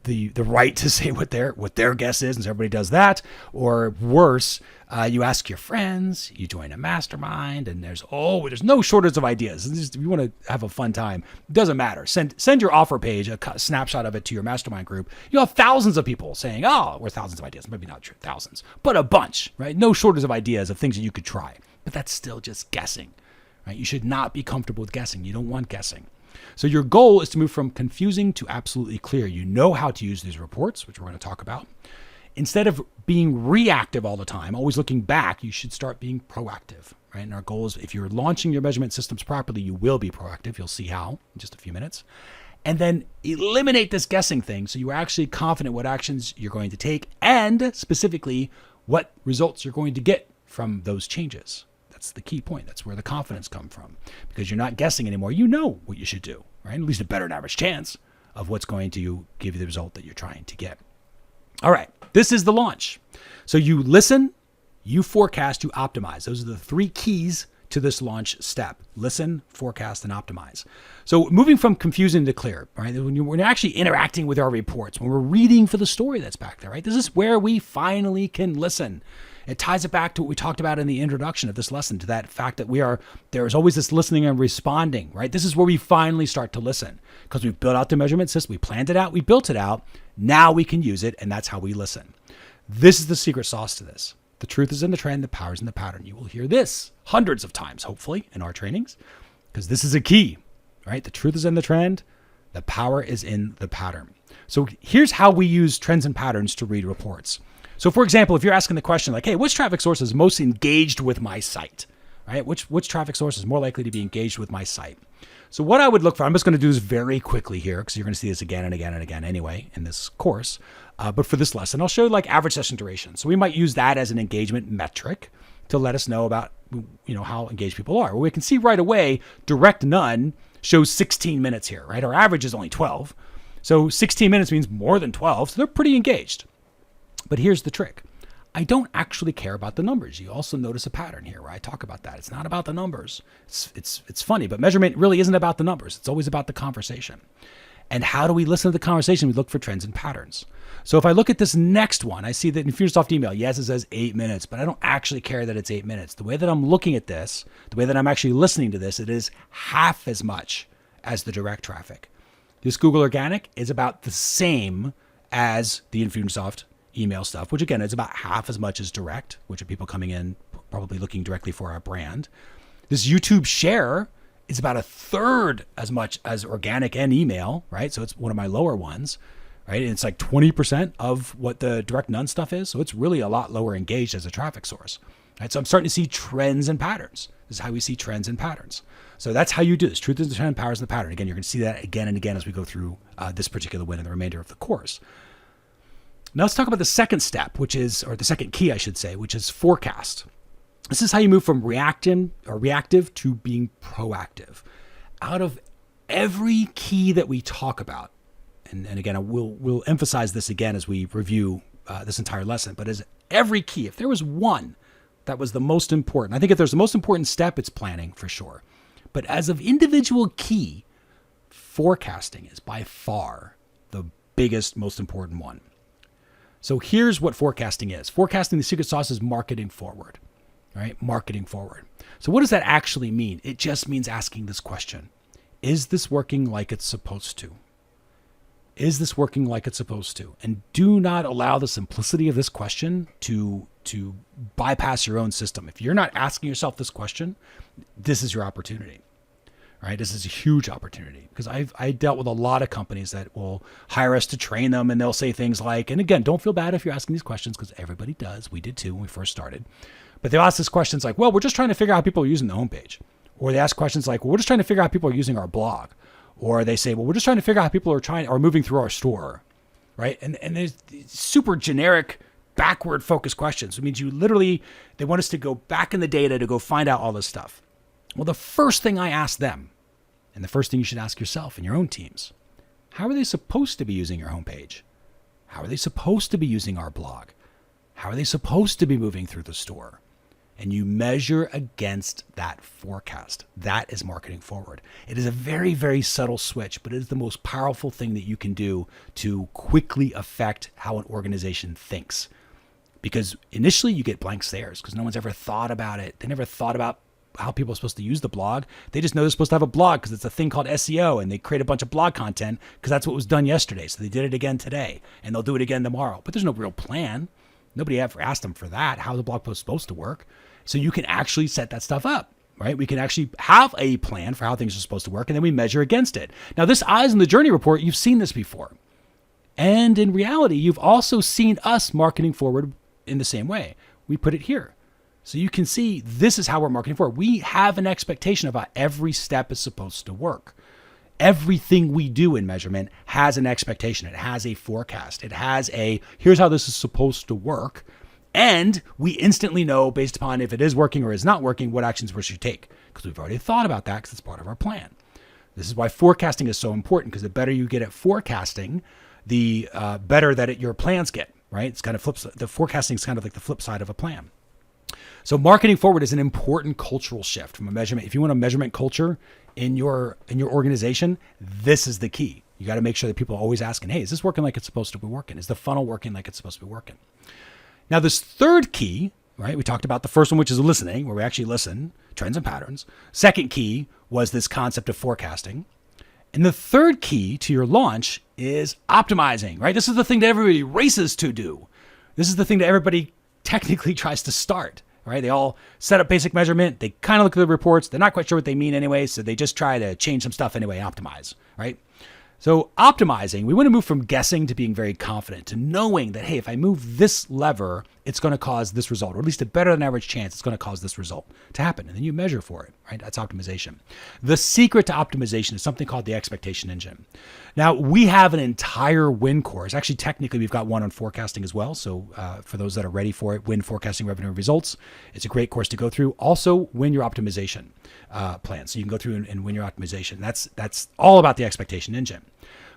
right to say what their guess is, and so everybody does that. Or worse, you ask your friends, you join a mastermind, and there's no shortage of ideas. If you want to have a fun time, it doesn't matter. Send your offer page, a snapshot of it to your mastermind group. You'll have thousands of people saying, or thousands of ideas, maybe not true, thousands, but a bunch, right? No shortage of ideas of things that you could try, but that's still just guessing, right? You should not be comfortable with guessing. You don't want guessing. So your goal is to move from confusing to absolutely clear. You know how to use these reports, which we're going to talk about. Instead of being reactive all the time, always looking back, you should start being proactive, right? And our goal is, if you're launching your measurement systems properly, you will be proactive. You'll see how in just a few minutes. And then eliminate this guessing thing so you're actually confident what actions you're going to take, and specifically what results you're going to get from those changes. That's the key point. That's where the confidence comes from, because you're not guessing anymore. You know what you should do, right? At least a better than average chance of what's going to give you the result that you're trying to get. All right, this is the launch. So you listen, you forecast, you optimize. Those are the three keys to this launch step: listen, forecast, and optimize. So moving from confusing to clear, right? When you're actually interacting with our reports, when we're reading for the story that's back there, right? This is where we finally can listen. It ties it back to what we talked about in the introduction of this lesson, to that fact that there's always this listening and responding, right? This is where we finally start to listen, because we've built out the measurement system, we planned it out, we built it out. Now we can use it, and that's how we listen. This is the secret sauce to this. The truth is in the trend, the power is in the pattern. You will hear this hundreds of times, hopefully, in our trainings, because this is a key, right? The truth is in the trend, the power is in the pattern. So here's how we use trends and patterns to read reports. So for example, if you're asking the question like, hey, which traffic source is most engaged with my site, right? Which traffic source is more likely to be engaged with my site? So what I would look for, I'm just going to do this very quickly here, because you're going to see this again and again and again anyway in this course. But for this lesson, I'll show like average session duration. So we might use that as an engagement metric to let us know about, how engaged people are. Well, we can see right away, direct none shows 16 minutes here, right? Our average is only 12. So 16 minutes means more than 12. So they're pretty engaged. But here's the trick. I don't actually care about the numbers. You also notice a pattern here where I talk about that. It's not about the numbers. It's funny, but measurement really isn't about the numbers. It's always about the conversation. And how do we listen to the conversation? We look for trends and patterns. So if I look at this next one, I see that in Infusionsoft email, yes, it says 8 minutes, but I don't actually care that it's 8 minutes. The way that I'm looking at this, the way that I'm actually listening to this, it is half as much as the direct traffic. This Google Organic is about the same as the Infusionsoft email stuff, which again is about half as much as direct, which are people coming in probably looking directly for our brand. This YouTube share is about a third as much as organic and email, right? So it's one of my lower ones, right? And it's like 20% of what the direct none stuff is. So it's really a lot lower engaged as a traffic source, right? So I'm starting to see trends and patterns. This is how we see trends and patterns. So that's how you do this. Truth is the trend, power is the pattern. Again, you're going to see that again and again as we go through this particular win and the remainder of the course. Now let's talk about the second step, or the second key, I should say, which is forecast. This is how you move from reactive to being proactive. Out of every key that we talk about, and again, we'll emphasize this again as we review this entire lesson, but as every key, if there was one that was the most important, I think if there's the most important step, it's planning for sure. But as of individual key, forecasting is by far the biggest, most important one. So here's what forecasting is. Forecasting, the secret sauce, is marketing forward. right? Marketing forward. So what does that actually mean? It just means asking this question. Is this working like it's supposed to? Is this working like it's supposed to? And do not allow the simplicity of this question to bypass your own system. If you're not asking yourself this question, this is your opportunity, right? This is a huge opportunity, because I dealt with a lot of companies that will hire us to train them, and they'll say things like, and again, don't feel bad if you're asking these questions, because everybody does. We did too when we first started. But they'll ask these questions like, well, we're just trying to figure out how people are using the homepage. Or they ask questions like, well, we're just trying to figure out how people are using our blog. Or they say, well, we're just trying to figure out how people are moving through our store, right? And there's super generic, backward focused questions. It means they want us to go back in the data to go find out all this stuff. Well, the first thing I ask them, and the first thing you should ask yourself in your own teams, how are they supposed to be using your homepage? How are they supposed to be using our blog? How are they supposed to be moving through the store? And you measure against that forecast. That is marketing forward. It is a very, very subtle switch, but it is the most powerful thing that you can do to quickly affect how an organization thinks. Because initially you get blank stares because no one's ever thought about it. They never thought about how people are supposed to use the blog. They just know they're supposed to have a blog because it's a thing called SEO, and they create a bunch of blog content because that's what was done yesterday. So they did it again today, and they'll do it again tomorrow. But there's no real plan. Nobody ever asked them for that, how the blog post is supposed to work. So you can actually set that stuff up, right? We can actually have a plan for how things are supposed to work, and then we measure against it. Now, this Eyes on the Journey report, you've seen this before. And in reality, you've also seen us marketing forward in the same way. We put it here. So you can see this is how we're marketing forward. We have an expectation of how every step is supposed to work. Everything we do in measurement has an expectation. It has a forecast. It has here's how this is supposed to work. And we instantly know, based upon if it is working or is not working, what actions we should take, because we've already thought about that because it's part of our plan. This is why forecasting is so important, because the better you get at forecasting, the better that your plans get, right? It's kind of the forecasting is kind of like the flip side of a plan. So marketing forward is an important cultural shift from a measurement. If you want a measurement culture in your organization, this is the key. You got to make sure that people are always asking, hey, is this working like it's supposed to be working? Is the funnel working like it's supposed to be working? Now, this third key, right? We talked about the first one, which is listening, where we actually listen, trends and patterns. Second key was this concept of forecasting. And the third key to your launch is optimizing, right? This is the thing that everybody races to do. This is the thing that everybody technically tries to start, right? They all set up basic measurement. They kind of look at the reports. They're not quite sure what they mean anyway, so they just try to change some stuff anyway, optimize, right? So optimizing, we want to move from guessing to being very confident, to knowing that, hey, if I move this lever, it's going to cause this result, or at least a better than average chance it's going to cause this result to happen. And then you measure for it, right? That's optimization. The secret to optimization is something called the expectation engine. Now, we have an entire W.I.N course. Actually, technically, we've got one on forecasting as well. So for those that are ready for it, W.I.N Forecasting Revenue and Results. It's a great course to go through. Also, win your optimization plan. So you can go through and win your optimization. That's all about the expectation engine.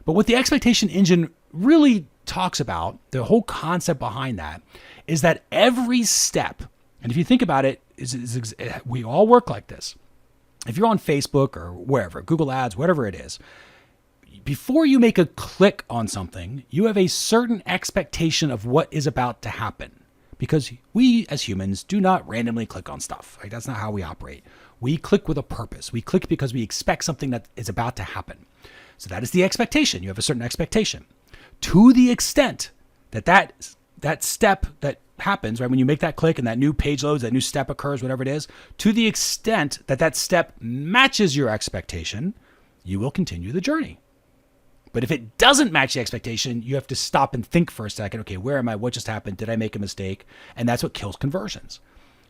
But what the expectation engine really talks about, the whole concept behind that, is that every step, and if you think about it, we all work like this. If you're on Facebook or wherever, Google Ads, whatever it is, before you make a click on something, you have a certain expectation of what is about to happen. Because we as humans do not randomly click on stuff. Right? That's not how we operate. We click with a purpose. We click because we expect something that is about to happen. So that is the expectation. You have a certain expectation. To the extent that that step that happens, right, when you make that click and that new page loads, that new step occurs, whatever it is, to the extent that that step matches your expectation, you will continue the journey. But if it doesn't match the expectation, you have to stop and think for a second, okay, where am I? What just happened? Did I make a mistake? And that's what kills conversions.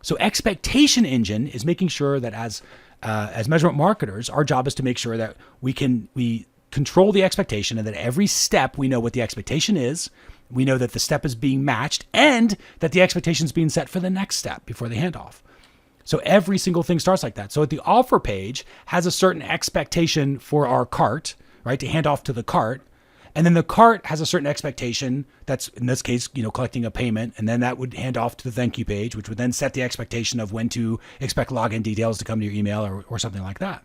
So expectation engine is making sure that as measurement marketers, our job is to make sure that we control the expectation, and that every step we know what the expectation is. We know that the step is being matched, and that the expectation is being set for the next step before the handoff. So every single thing starts like that. So at the offer page has a certain expectation for our cart, right, to hand off to the cart. And then the cart has a certain expectation that's, in this case, collecting a payment. And then that would hand off to the thank you page, which would then set the expectation of when to expect login details to come to your email or something like that.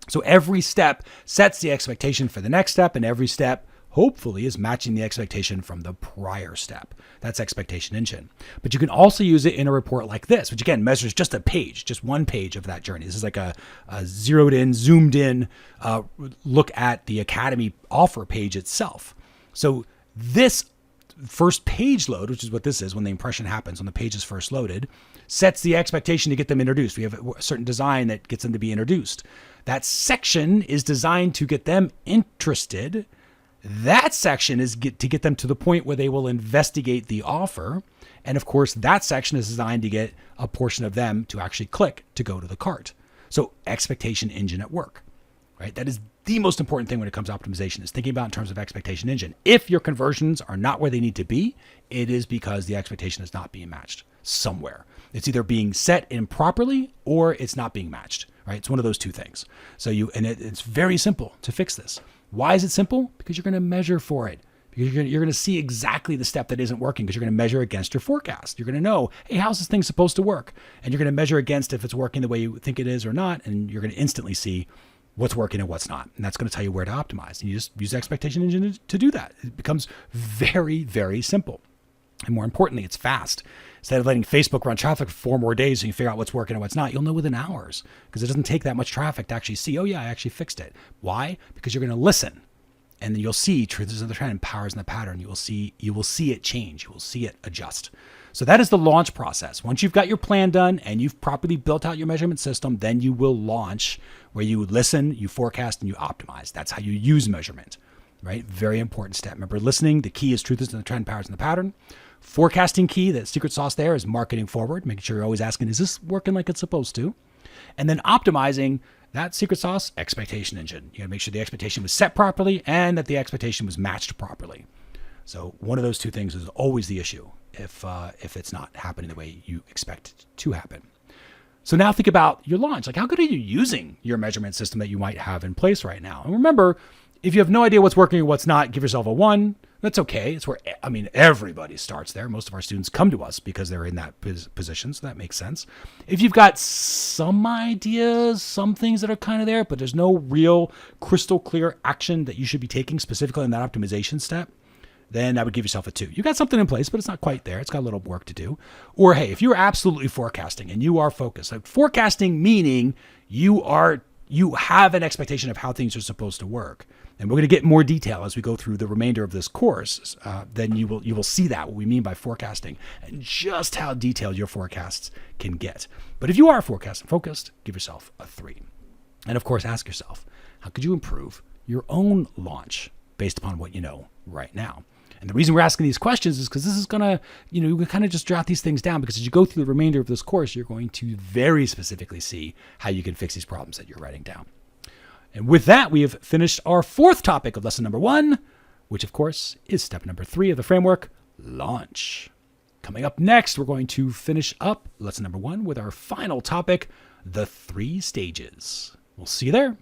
So every step sets the expectation for the next step, and every step hopefully is matching the expectation from the prior step. That's expectation engine. But you can also use it in a report like this, which again measures just a page, just one page of that journey. This is like a zeroed in, zoomed in look at the Academy offer page itself. So this first page load, which is what this is when the impression happens, when the page is first loaded, sets the expectation to get them introduced. We have a certain design that gets them to be introduced. That section is designed to get them interested. That section is to get them to the point where they will investigate the offer. And of course, that section is designed to get a portion of them to actually click to go to the cart. So expectation engine at work, right? That is the most important thing when it comes to optimization, is thinking about in terms of expectation engine. If your conversions are not where they need to be, it is because the expectation is not being matched somewhere. It's either being set improperly or it's not being matched, right? It's one of those two things. So it's very simple to fix this. Why is it simple? Because you're going to measure for it. Because you're going to see exactly the step that isn't working, because you're going to measure against your forecast. You're going to know, hey, how's this thing supposed to work? And you're going to measure against if it's working the way you think it is or not. And you're going to instantly see what's working and what's not. And that's going to tell you where to optimize. And you just use expectation engine to do that. It becomes very, very simple. And more importantly, it's fast. Instead of letting Facebook run traffic for 4 more days so you figure out what's working and what's not, you'll know within hours, because it doesn't take that much traffic to actually see, oh yeah, I actually fixed it. Why? Because you're going to listen, and then you'll see truth is in the trend and powers in the pattern. You will see it change. You will see it adjust. So that is the launch process. Once you've got your plan done and you've properly built out your measurement system, then you will launch, where you listen, you forecast, and you optimize. That's how you use measurement, right? Very important step. Remember, listening, the key is truth is in the trend, powers in the pattern. Forecasting key, the secret sauce there is marketing forward, making sure you're always asking, is this working like it's supposed to? And then optimizing, that secret sauce, expectation engine. You gotta make sure the expectation was set properly and that the expectation was matched properly. So one of those two things is always the issue if it's not happening the way you expect it to happen. So now think about your launch. Like, how good are you using your measurement system that you might have in place right now? And remember, if you have no idea what's working or what's not, give yourself a 1. That's okay. It's where, everybody starts there. Most of our students come to us because they're in that position, so that makes sense. If you've got some ideas, some things that are kind of there, but there's no real crystal clear action that you should be taking specifically in that optimization step, then I would give yourself a 2. You got something in place, but it's not quite there. It's got a little work to do. Or hey, if you're absolutely forecasting and you are focused, like forecasting meaning you have an expectation of how things are supposed to work. And we're going to get more detail as we go through the remainder of this course. Then you will see that, what we mean by forecasting and just how detailed your forecasts can get. But if you are forecast and focused, give yourself a 3. And of course, ask yourself, how could you improve your own launch based upon what you know right now? And the reason we're asking these questions is because this is going to, you can kind of just jot these things down, because as you go through the remainder of this course, you're going to very specifically see how you can fix these problems that you're writing down. And with that, we have finished our 4th topic of lesson number 1, which of course is step number 3 of the framework, launch. Coming up next, we're going to finish up lesson number 1 with our final topic, the 3 stages. We'll see you there.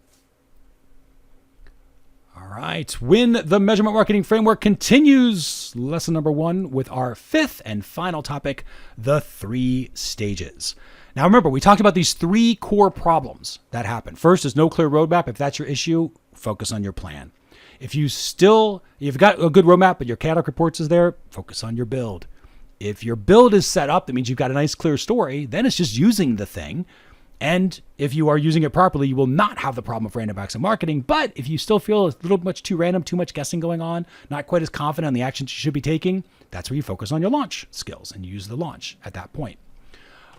All right, W.I.N, the measurement marketing framework, continues lesson number 1 with our 5th and final topic, the 3 stages. Now remember, we talked about these 3 core problems that happen. First is no clear roadmap. If that's your issue, focus on your plan. If you've got a good roadmap, but your chaotic reports is there, focus on your build. If your build is set up, that means you've got a nice clear story, then it's just using the thing. And if you are using it properly, you will not have the problem of random acts in marketing. But if you still feel a little much too random, too much guessing going on, not quite as confident on the actions you should be taking, that's where you focus on your launch skills and use the launch at that point.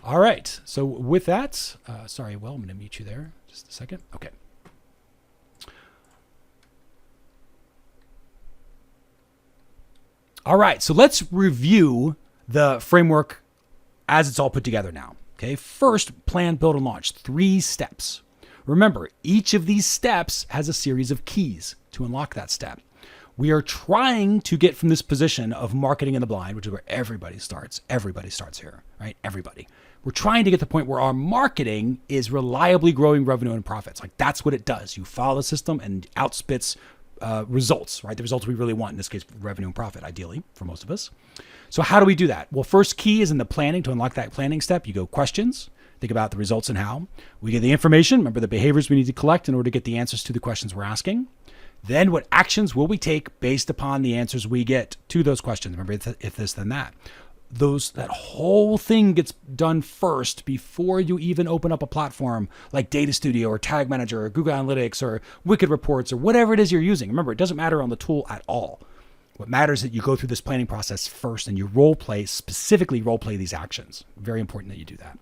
All right. So with that, I'm going to mute you there just a second. Okay. All right. So let's review the framework as it's all put together now. Okay, first, plan, build, and launch. 3 steps. Remember, each of these steps has a series of keys to unlock that step. We are trying to get from this position of marketing in the blind, which is where everybody starts. Everybody starts here, right? Everybody. We're trying to get to the point where our marketing is reliably growing revenue and profits. Like, that's what it does. You follow the system and outspits results, right? The results we really want, in this case, revenue and profit, ideally, for most of us. So how do we do that? Well, first key is in the planning. To unlock that planning step, you go questions, think about the results and how. We get the information, remember the behaviors we need to collect in order to get the answers to the questions we're asking. Then what actions will we take based upon the answers we get to those questions? Remember, if this, then that. That whole thing gets done first before you even open up a platform like Data Studio or Tag Manager or Google Analytics or Wicked Reports or whatever it is you're using. Remember, it doesn't matter on the tool at all. What matters is that you go through this planning process first and you specifically role play these actions. Very important that you do that.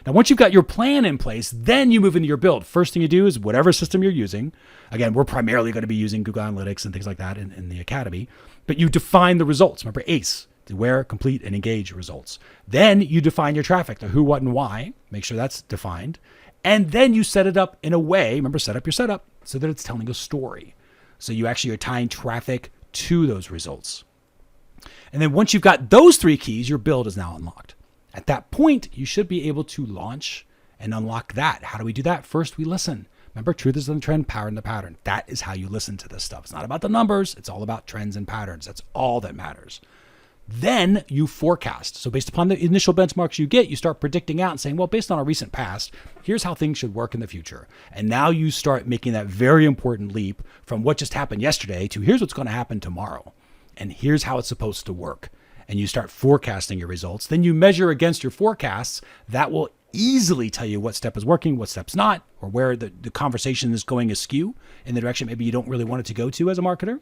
Now, once you've got your plan in place, then you move into your build. First thing you do is whatever system you're using. Again, we're primarily going to be using Google Analytics and things like that in the Academy, but you define the results. Remember, ACE. Where, complete, and engage results. Then you define your traffic, the who, what, and why. Make sure that's defined. And then you set it up in a way, remember, set up your setup, so that it's telling a story. So you actually are tying traffic to those results. And then once you've got those three keys, your build is now unlocked. At that point, you should be able to launch and unlock that. How do we do that? First, we listen. Remember, truth is in the trend, power in the pattern. That is how you listen to this stuff. It's not about the numbers. It's all about trends and patterns. That's all that matters. Then you forecast. So based upon the initial benchmarks you get, you start predicting out and saying, well, based on our recent past, here's how things should work in the future. And now you start making that very important leap from what just happened yesterday to here's what's going to happen tomorrow. And here's how it's supposed to work. And you start forecasting your results. Then you measure against your forecasts. That will easily tell you what step is working, what step's not, or where the conversation is going askew in the direction maybe you don't really want it to go to as a marketer.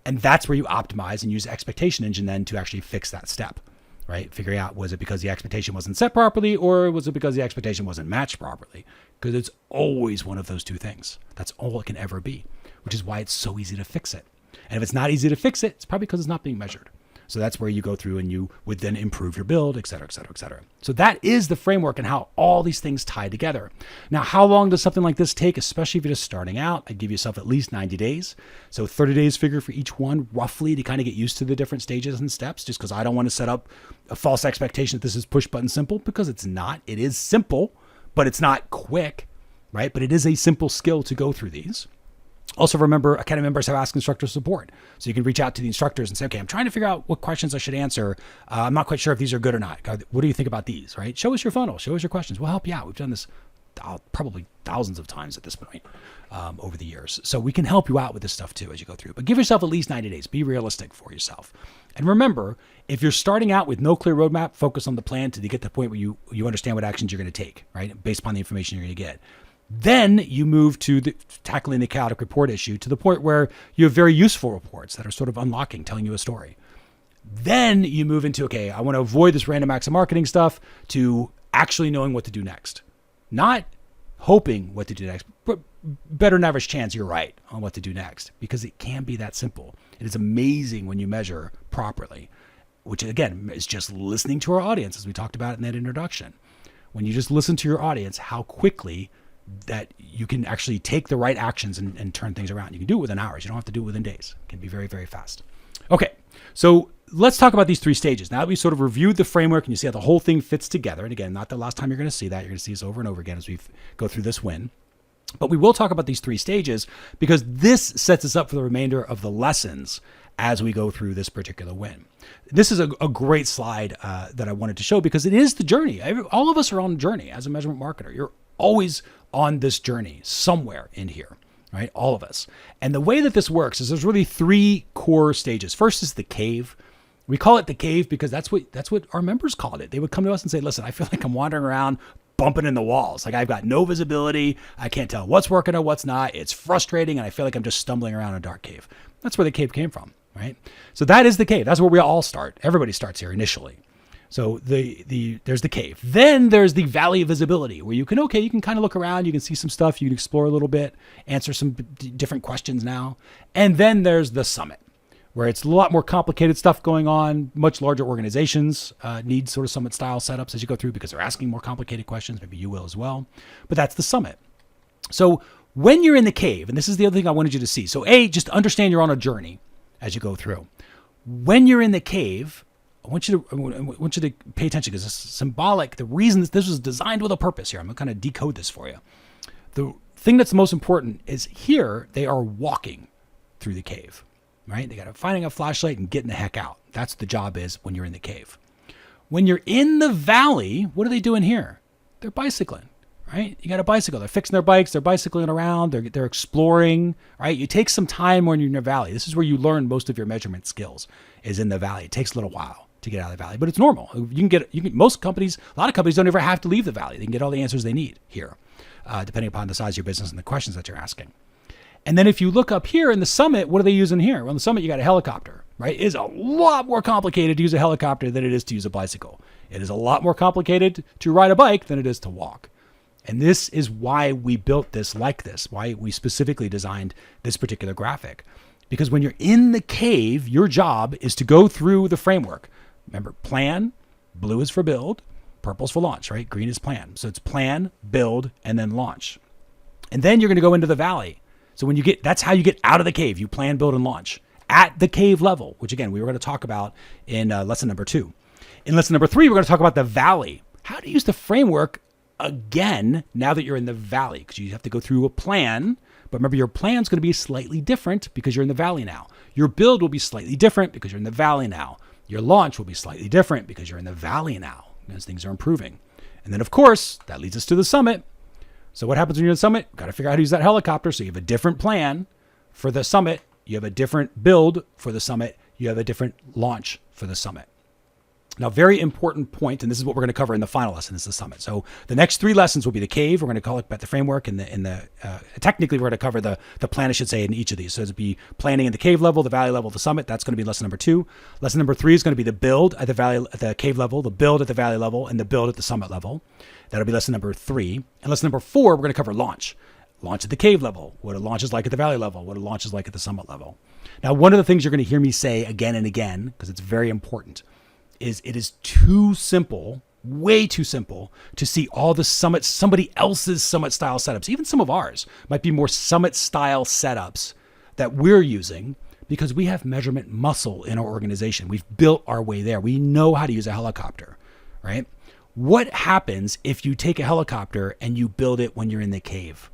And that's where you optimize and use expectation engine then to actually fix that step, right? Figuring out, was it because the expectation wasn't set properly or was it because the expectation wasn't matched properly? Because it's always one of those two things. That's all it can ever be, which is why it's so easy to fix it. And if it's not easy to fix it, it's probably because it's not being measured. So that's where you go through and you would then improve your build, et cetera, et cetera, et cetera. So that is the framework and how all these things tie together. Now, how long does something like this take, especially if you're just starting out? I'd give yourself at least 90 days. So 30 days figure for each one, roughly, to kind of get used to the different stages and steps, just because I don't want to set up a false expectation that this is push button simple, because it's not. It is simple, but it's not quick, right? But it is a simple skill to go through these. Also, remember, Academy members have Ask Instructor support. So you can reach out to the instructors and say, okay, I'm trying to figure out what questions I should answer. I'm not quite sure if these are good or not. What do you think about these, right? Show us your funnel. Show us your questions. We'll help you out. We've done this probably thousands of times at this point over the years. So we can help you out with this stuff too as you go through. But give yourself at least 90 days. Be realistic for yourself. And remember, if you're starting out with no clear roadmap, focus on the plan to get to the point where you understand what actions you're going to take, right? Based upon the information you're going to get. Then you move to tackling the chaotic report issue to the point where you have very useful reports that are sort of unlocking, telling you a story. Then you move into, okay, I want to avoid this random acts of marketing stuff to actually knowing what to do next. Not hoping what to do next, but better than average chance you're right on what to do next, because it can be that simple. It is amazing when you measure properly, which again is just listening to our audience, as we talked about in that introduction. When you just listen to your audience, how quickly that you can actually take the right actions and turn things around. You can do it within hours. You don't have to do it within days. It can be very, very fast. Okay, so let's talk about these three stages. Now that we sort of reviewed the framework and you see how the whole thing fits together, and again, not the last time you're going to see that. You're going to see this over and over again as we go through this win. But we will talk about these three stages because this sets us up for the remainder of the lessons as we go through this particular win. This is a great slide that I wanted to show because it is the journey. All of us are on a journey as a measurement marketer. You're always on this journey somewhere in here, right? All of us. And the way that this works is there's really three core stages. First is the cave. We call it the cave because that's what our members called it. They would come to us and say, listen, I feel like I'm wandering around bumping in the walls. Like I've got no visibility. I can't tell what's working or what's not. It's frustrating. And I feel like I'm just stumbling around in a dark cave. That's where the cave came from, right? So that is the cave. That's where we all start. Everybody starts here initially. So there's the cave. Then there's the valley of visibility where you can kind of look around. You can see some stuff. You can explore a little bit, answer some different questions now. And then there's the summit where it's a lot more complicated stuff going on. Much larger organizations need sort of summit style setups as you go through because they're asking more complicated questions. Maybe you will as well. But that's the summit. So when you're in the cave, and this is the other thing I wanted you to see. So just understand you're on a journey as you go through. When you're in the cave, I want you to pay attention because it's symbolic. The reason this was designed with a purpose here. I'm going to kind of decode this for you. The thing that's most important is here they are walking through the cave, right? They got to finding a flashlight and getting the heck out. That's what the job is when you're in the cave. When you're in the valley, what are they doing here? They're bicycling, right? You got a bicycle. They're fixing their bikes. They're bicycling around. They're exploring, right? You take some time when you're in the valley. This is where you learn most of your measurement skills is in the valley. It takes a little while to get out of the valley, but it's normal. Most companies, a lot of companies don't ever have to leave the valley. They can get all the answers they need here, depending upon the size of your business and the questions that you're asking. And then if you look up here in the summit, what are they using here? Well, in the summit, you got a helicopter, right? It is a lot more complicated to use a helicopter than it is to use a bicycle. It is a lot more complicated to ride a bike than it is to walk. And this is why we built this like this, why we specifically designed this particular graphic. Because when you're in the cave, your job is to go through the framework. Remember, plan, blue is for build, purple's for launch, right? Green is plan. So it's plan, build, and then launch. And then you're going to go into the valley. So that's how you get out of the cave. You plan, build, and launch at the cave level, which again, we were going to talk about in lesson number 2. In lesson number 3, we're going to talk about the valley. How to use the framework again, now that you're in the valley, because you have to go through a plan. But remember, your plan's going to be slightly different because you're in the valley now. Your build will be slightly different because you're in the valley now. Your launch will be slightly different because you're in the valley now, as things are improving. And then, of course, that leads us to the summit. So what happens when you're in the summit? Got to figure out how to use that helicopter. So you have a different plan for the summit. You have a different build for the summit. You have a different launch for the summit. Now, very important point, and this is what we're going to cover in the final lesson, is the summit. So the next 3 lessons will be the cave. We're going to call it about the framework, and technically we're going to cover the plan, I should say, in each of these. So it'll be planning at the cave level, the valley level, the summit. That's going to be lesson number 2. Lesson number 3 is going to be the build at the cave level, the build at the valley level, and the build at the summit level. That'll be lesson number 3. And lesson number 4, we're going to cover launch. Launch at the cave level, what a launch is like at the valley level, what a launch is like at the summit level. Now, one of the things you're going to hear me say again and again, because it's very important, is it is too simple, way too simple, to see all the somebody else's summit style setups. Even some of ours might be more summit style setups that we're using because we have measurement muscle in our organization. We've built our way there. We know how to use a helicopter, right? What happens if you take a helicopter and you build it when you're in the cave?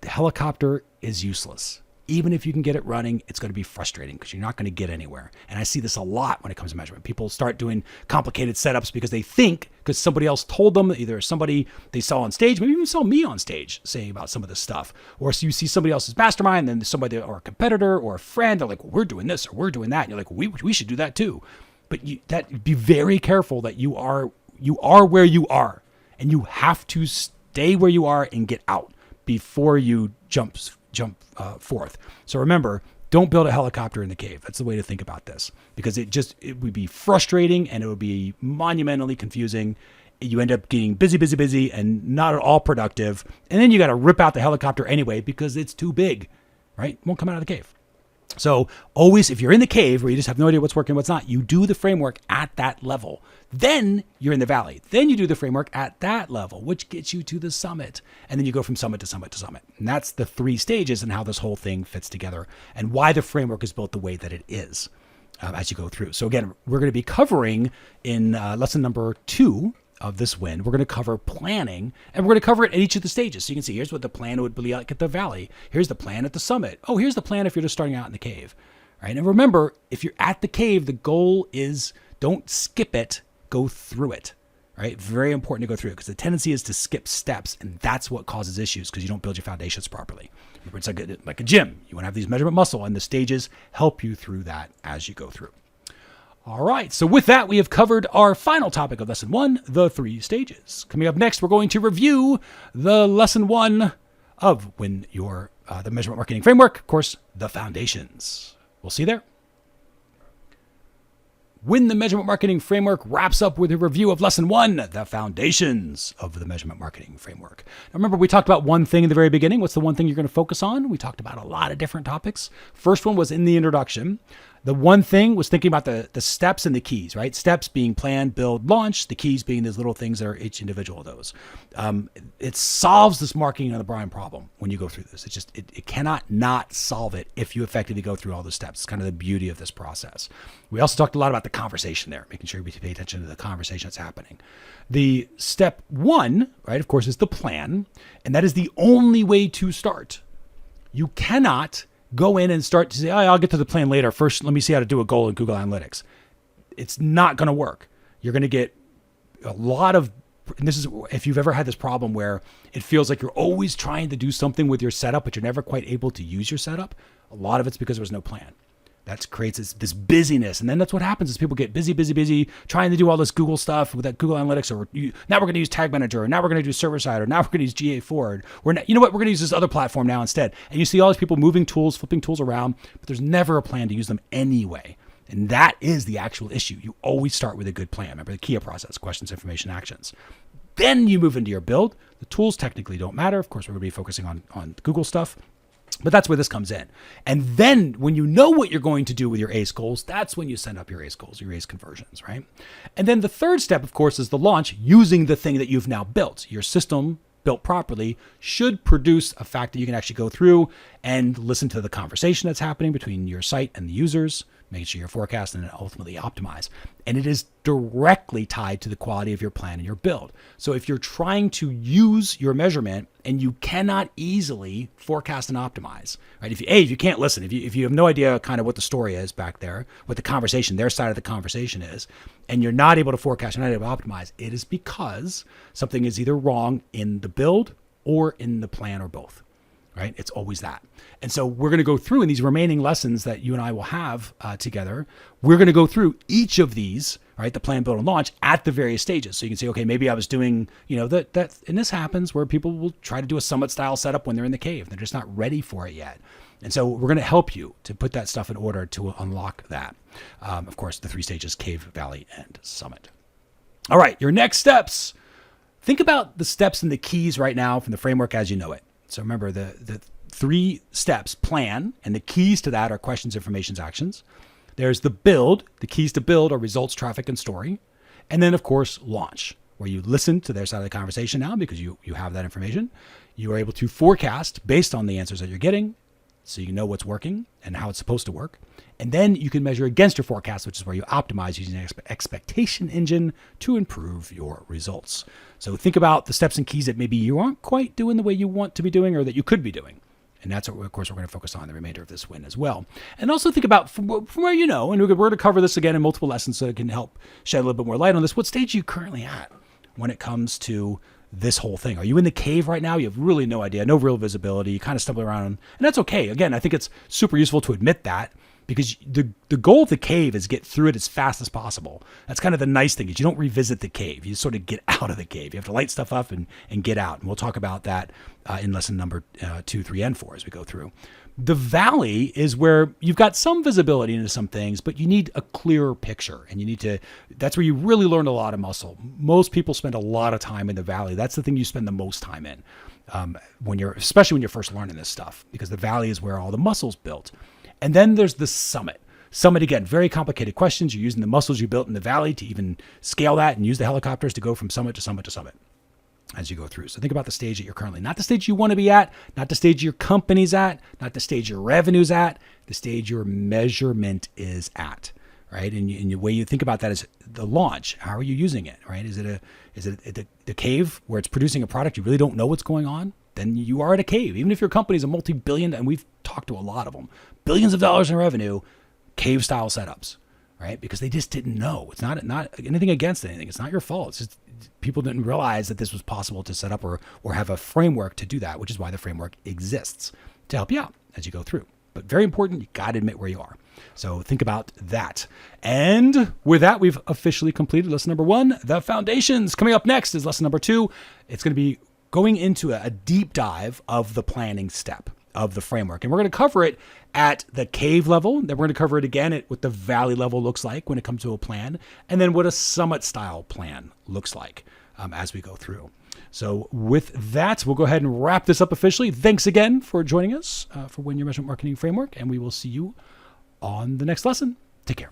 The helicopter is useless. Even if you can get it running, it's going to be frustrating because you're not going to get anywhere. And I see this a lot when it comes to measurement. People start doing complicated setups because they think, because somebody else told them, either somebody they saw on stage, maybe even saw me on stage saying about some of this stuff, or so you see somebody else's mastermind, then somebody or a competitor or a friend, they're like, well, we're doing this or we're doing that. And you're like, we should do that too. But be very careful that you are where you are, and you have to stay where you are and get out before you jump forth. So remember, don't build a helicopter in the cave. That's the way to think about this, because it would be frustrating and it would be monumentally confusing. You end up getting busy and not at all productive. And then you got to rip out the helicopter anyway because it's too big, right? It won't come out of the cave. So always, if you're in the cave where you just have no idea what's working, what's not, you do the framework at that level. Then you're in the valley. Then you do the framework at that level, which gets you to the summit. And then you go from summit to summit to summit. And that's the 3 stages and how this whole thing fits together and why the framework is built the way that it is as you go through. So again, we're going to be covering in lesson number 2 of this WIN, we're going to cover planning, and we're going to cover it at each of the stages. So you can see, here's what the plan would be like at the valley. Here's the plan at the summit. Oh, here's the plan if you're just starting out in the cave, right? And remember, if you're at the cave, the goal is don't skip it, go through it, right? Very important to go through it because the tendency is to skip steps, and that's what causes issues because you don't build your foundations properly. Remember, it's like a gym. You want to have these measurement muscle, and the stages help you through that as you go through. All right, so with that, we have covered our final topic of lesson 1, the 3 stages. Coming up next, we're going to review the lesson 1 of WIN your the measurement marketing framework, of course, the foundations. We'll see you there. WIN the measurement marketing framework wraps up with a review of lesson 1, the foundations of the measurement marketing framework. Now remember, we talked about one thing in the very beginning. What's the one thing you're going to focus on? We talked about a lot of different topics. First one was in the introduction. The one thing was thinking about the steps and the keys, right? Steps being plan, build, launch. The keys being these little things that are each individual of those. It solves this marketing on the Brian problem when you go through this. It cannot not solve it if you effectively go through all the steps. It's kind of the beauty of this process. We also talked a lot about the conversation there, making sure we pay attention to the conversation that's happening. The step 1, right, of course, is the plan. And that is the only way to start. You cannot go in and start to say, I'll get to the plan later. First, let me see how to do a goal in Google Analytics. It's not going to work. You're going to get a lot of and this is if you've ever had this problem where it feels like you're always trying to do something with your setup, but you're never quite able to use your setup. A lot of it's because there was no plan. That creates this busyness. And then that's what happens is people get busy, trying to do all this Google stuff with that Google Analytics, or now we're going to use Tag Manager, or now we're going to do server side, or now we're going to use GA4, or we're not, you know what, we're going to use this other platform now instead. And you see all these people moving tools, flipping tools around, but there's never a plan to use them anyway. And that is the actual issue. You always start with a good plan. Remember the KIA process: questions, information, actions. Then you move into your build. The tools technically don't matter. Of course, we're going to be focusing on Google stuff. But that's where this comes in. And then when you know what you're going to do with your ACE goals, that's when you send up your ACE goals, your ACE conversions, right? And then the third step, of course, is the launch using the thing that you've now built. Your system built properly should produce a fact that you can actually go through and listen to the conversation that's happening between your site and the users, making sure you're forecasting and ultimately optimize. And it is directly tied to the quality of your plan and your build. So if you're trying to use your measurement and you cannot easily forecast and optimize, right? If you can't listen, if you have no idea kind of what the story is back there, what the conversation, their side of the conversation is, and you're not able to forecast, you're not able to optimize, it is because something is either wrong in the build or in the plan, or both. Right? It's always that. And so we're going to go through in these remaining lessons that you and I will have together. We're going to go through each of these, right? The plan, build, and launch at the various stages. So you can say, okay, maybe I was doing, that, and this happens where people will try to do a summit style setup when they're in the cave. They're just not ready for it yet. And so we're going to help you to put that stuff in order to unlock that. Of course, the 3 stages: cave, valley, and summit. All right. Your next steps. Think about the steps and the keys right now from the framework as you know it. So remember the 3 steps: plan, and the keys to that are questions, informations, actions. There's the build. The keys to build are results, traffic, and story. And then, of course, launch, where you listen to their side of the conversation now because you have that information. You are able to forecast based on the answers that you're getting, so you know what's working and how it's supposed to work. And then you can measure against your forecast, which is where you optimize using an expectation engine to improve your results. So think about the steps and keys that maybe you aren't quite doing the way you want to be doing, or that you could be doing. And that's what, of course, we're going to focus on the remainder of this win as well. And also think about from where you know, and we're going to cover this again in multiple lessons so it can help shed a little bit more light on this. What stage are you currently at when it comes to this whole thing? Are you in the cave right now? You have really no idea, no real visibility. You kind of stumble around, and that's okay. Again, I think it's super useful to admit that, because the goal of the cave is get through it as fast as possible. That's kind of the nice thing, is you don't revisit the cave. You sort of get out of the cave. You have to light stuff up and get out. And we'll talk about that in lesson number 2, 3, and 4 as we go through. The valley is where you've got some visibility into some things, but you need a clearer picture, and that's where you really learn a lot of muscle. Most people spend a lot of time in the valley. That's the thing you spend the most time in, especially when you're first learning this stuff, because the valley is where all the muscle's built. And then there's the summit. Summit, again, very complicated questions. You're using the muscles you built in the valley to even scale that, and use the helicopters to go from summit to summit to summit as you go through. So think about the stage that you're currently, not the stage you want to be at, not the stage your company's at, not the stage your revenue's at, the stage your measurement is at, right? And the way you think about that is the launch. How are you using it, right? Is it the cave where it's producing a product you really don't know what's going on? Then you are at a cave. Even if your company's a multi-billion, and we've talked to a lot of them, billions of dollars in revenue, cave style setups, right? Because they just didn't know. It's not anything against anything. It's not your fault. It's just people didn't realize that this was possible to set up or have a framework to do that, which is why the framework exists, to help you out as you go through. But very important, you got to admit where you are. So think about that. And with that, we've officially completed lesson number 1, the foundations. Coming up next is lesson number 2. It's going to be going into a deep dive of the planning step of the framework. And we're going to cover it at the cave level. Then we're going to cover it again at what the valley level looks like when it comes to a plan. And then what a summit style plan looks like as we go through. So with that, we'll go ahead and wrap this up officially. Thanks again for joining us for Win Your Measurement Marketing Framework. And we will see you on the next lesson. Take care.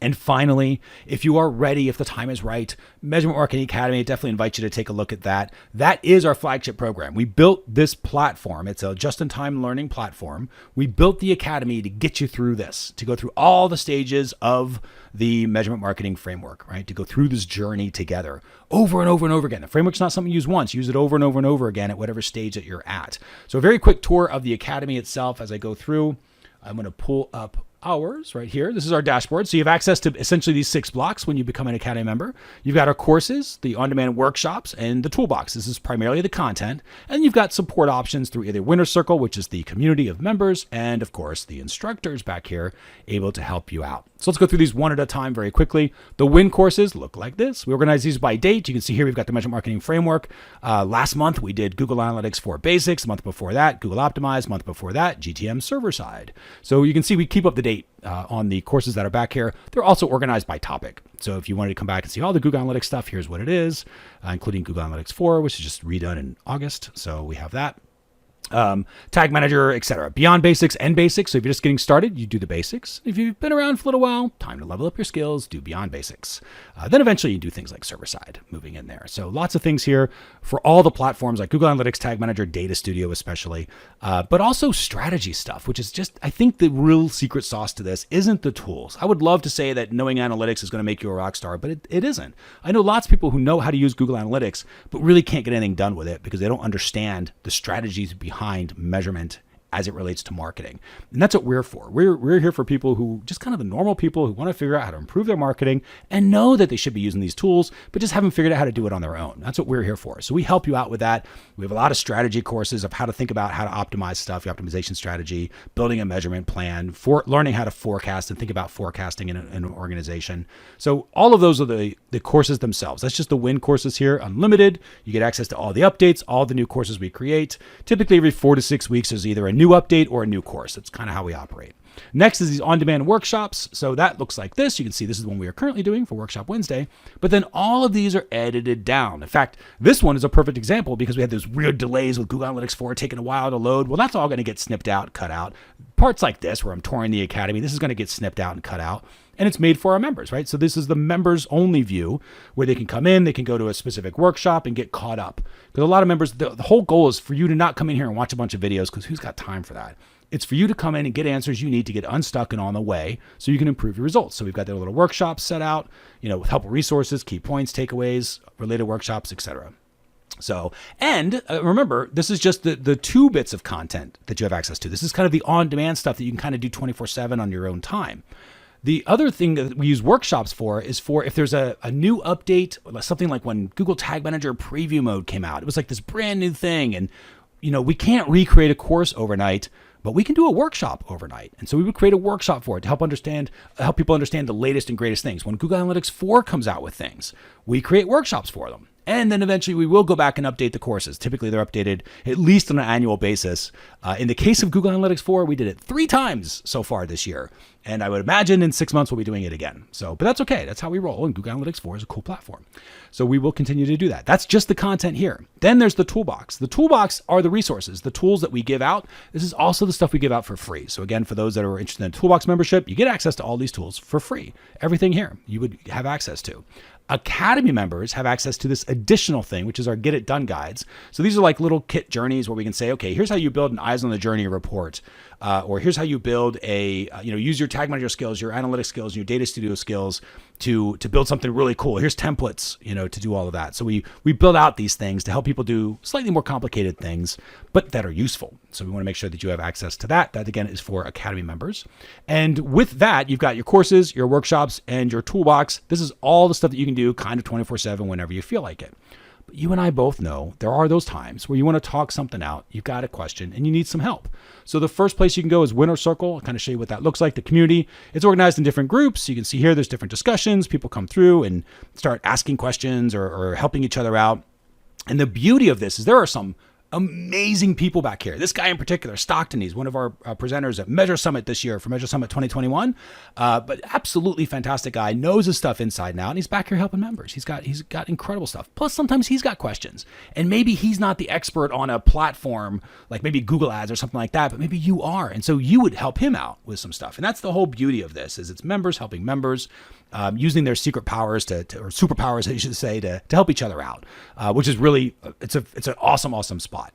And finally, if you are ready, if the time is right, Measurement Marketing Academy, definitely invite you to take a look at that. That is our flagship program. We built this platform. It's a just-in-time learning platform. We built the academy to get you through this, to go through all the stages of the measurement marketing framework, right? To go through this journey together over and over and over again. The framework's not something you use once. Use it over and over and over again at whatever stage that you're at. So a very quick tour of the academy itself as I go through. I'm going to pull up hours right here. This is our dashboard. So you have access to essentially these 6 blocks when you become an Academy member. You've got our courses, the on-demand workshops, and the Toolbox. This is primarily the content. And you've got support options through either Winner Circle, which is the community of members, and of course the instructors back here able to help you out. So let's go through these one at a time very quickly. The WIN courses look like this. We organize these by date. You can see here we've got the Measurement Marketing Framework. Last month we did Google Analytics 4 Basics. The month before that, Google Optimize. The month before that, GTM Server Side. So you can see we keep up to date on the courses that are back here. They're also organized by topic. So if you wanted to come back and see all the Google Analytics stuff, here's what it is, including Google Analytics 4, which is just redone in August. So we have that. Tag manager, etc. Beyond basics and basics. So if you're just getting started, you do the basics. If you've been around for a little while, time to level up your skills, do beyond basics. Then eventually you do things like server side moving in there. So lots of things here for all the platforms like Google Analytics, Tag Manager, Data Studio especially, but also strategy stuff, which is just, I think the real secret sauce to this isn't the tools. I would love to say that knowing analytics is going to make you a rock star, but it isn't. I know lots of people who know how to use Google Analytics, but really can't get anything done with it because they don't understand the strategies behind measurement as it relates to marketing. And that's what we're for. We're here for people who just kind of the normal people who want to figure out how to improve their marketing and know that they should be using these tools, but just haven't figured out how to do it on their own. That's what we're here for. So we help you out with that. We have a lot of strategy courses of how to think about how to optimize stuff, your optimization strategy, building a measurement plan, for learning how to forecast and think about forecasting in an organization. So all of those are the courses themselves. That's just the WIN courses here, unlimited. You get access to all the updates, all the new courses we create. Typically every 4 to 6 weeks is either a new update or a new course. That's kind of how we operate. Next is these on-demand workshops. So that looks like this. You can see this is the one we are currently doing for Workshop Wednesday, but then all of these are edited down. In fact, this one is a perfect example because we had those weird delays with Google Analytics 4 taking a while to load. Well, that's all going to get snipped out, cut out. Parts like this where I'm touring the Academy, this is going to get snipped out and cut out. And it's made for our members, right? So this is the members only view where they can come in, they can go to a specific workshop and get caught up. Because a lot of members, the whole goal is for you to not come in here and watch a bunch of videos because who's got time for that? It's for you to come in and get answers you need to get unstuck and on the way so you can improve your results. So we've got their little workshops set out, with helpful resources, key points, takeaways, related workshops, etc. So, and remember, this is just the 2 bits of content that you have access to. This is kind of the on-demand stuff that you can kind of do 24/7 on your own time. The other thing that we use workshops for is for if there's a new update, something like when Google Tag Manager preview mode came out. It was like this brand new thing. And, we can't recreate a course overnight, but we can do a workshop overnight. And so we would create a workshop for it to help people understand the latest and greatest things. When Google Analytics 4 comes out with things, we create workshops for them. And then eventually we will go back and update the courses. Typically they're updated at least on an annual basis. In the case of Google Analytics 4, we did it 3 times so far this year. And I would imagine in 6 months we'll be doing it again. So, but that's okay. That's how we roll. And Google Analytics 4 is a cool platform. So we will continue to do that. That's just the content here. Then there's the Toolbox. The Toolbox are the resources, the tools that we give out. This is also the stuff we give out for free. So again, for those that are interested in Toolbox membership, you get access to all these tools for free. Everything here you would have access to. Academy members have access to this additional thing, which is our Get It Done guides. So these are like little kit journeys where we can say, okay, here's how you build an Eyes on the Journey report, or here's how you build use your Tag Manager skills, your analytics skills, your Data Studio skills to build something really cool. Here's templates, to do all of that. So we build out these things to help people do slightly more complicated things, but that are useful. So we want to make sure that you have access to that. That again is for Academy members. And with that, you've got your courses, your workshops, and your Toolbox. This is all the stuff that you can do kind of 24/7 whenever you feel like it. But you and I both know there are those times where you want to talk something out, you've got a question, and you need some help. So the first place you can go is Winner Circle. I'll kind of show you what that looks like. The community, it's organized in different groups. You can see here there's different discussions. People come through and start asking questions or helping each other out. And the beauty of this is there are some amazing people back here. This guy in particular, Stockton, he's one of our presenters at Measure Summit this year for Measure Summit 2021. But absolutely fantastic guy, knows his stuff inside and out, and he's back here helping members. He's got incredible stuff. Plus, sometimes he's got questions, and maybe he's not the expert on a platform like maybe Google Ads or something like that, but maybe you are, and so you would help him out with some stuff. And that's the whole beauty of this: is it's members helping members. Using their secret powers or superpowers, I should say, to help each other out, which is really, it's an awesome spot.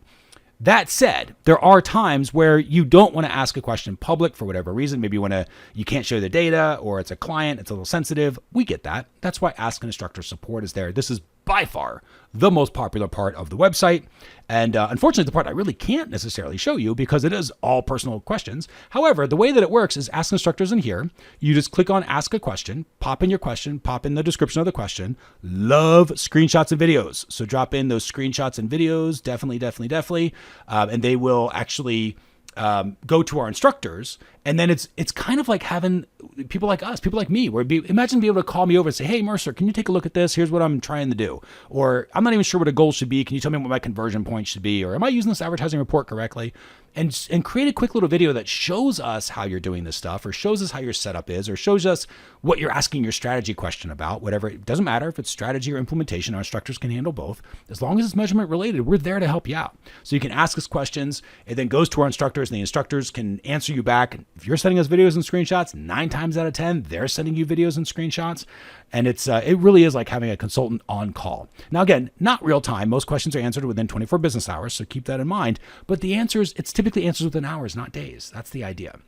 That said, there are times where you don't want to ask a question in public for whatever reason. Maybe you can't show the data, or it's a client, it's a little sensitive. We get that. That's why Ask an Instructor support is there. This is by far the most popular part of the website. And unfortunately, the part I really can't necessarily show you because it is all personal questions. However, the way that it works is Ask Instructors in here. You just click on Ask a Question, pop in your question, pop in the description of the question. Love screenshots and videos. So drop in those screenshots and videos. Definitely. And they will actually go to our instructors. And then it's kind of like having people like us, people like me, imagine being able to call me over and say, hey, Mercer, can you take a look at this? Here's what I'm trying to do. Or I'm not even sure what a goal should be. Can you tell me what my conversion point should be? Or am I using this advertising report correctly? And create a quick little video that shows us how you're doing this stuff, or shows us how your setup is, or shows us what you're asking your strategy question about, whatever. It doesn't matter if it's strategy or implementation. Our instructors can handle both. As long as it's measurement related, we're there to help you out. So you can ask us questions. It then goes to our instructors, and the instructors can answer you back. If you're sending us videos and screenshots, 9 times out of 10, they're sending you videos and screenshots. And it really is like having a consultant on call. Now, again, not real time. Most questions are answered within 24 business hours, so keep that in mind. But the answers, it's typically answers within hours, not days. That's the idea.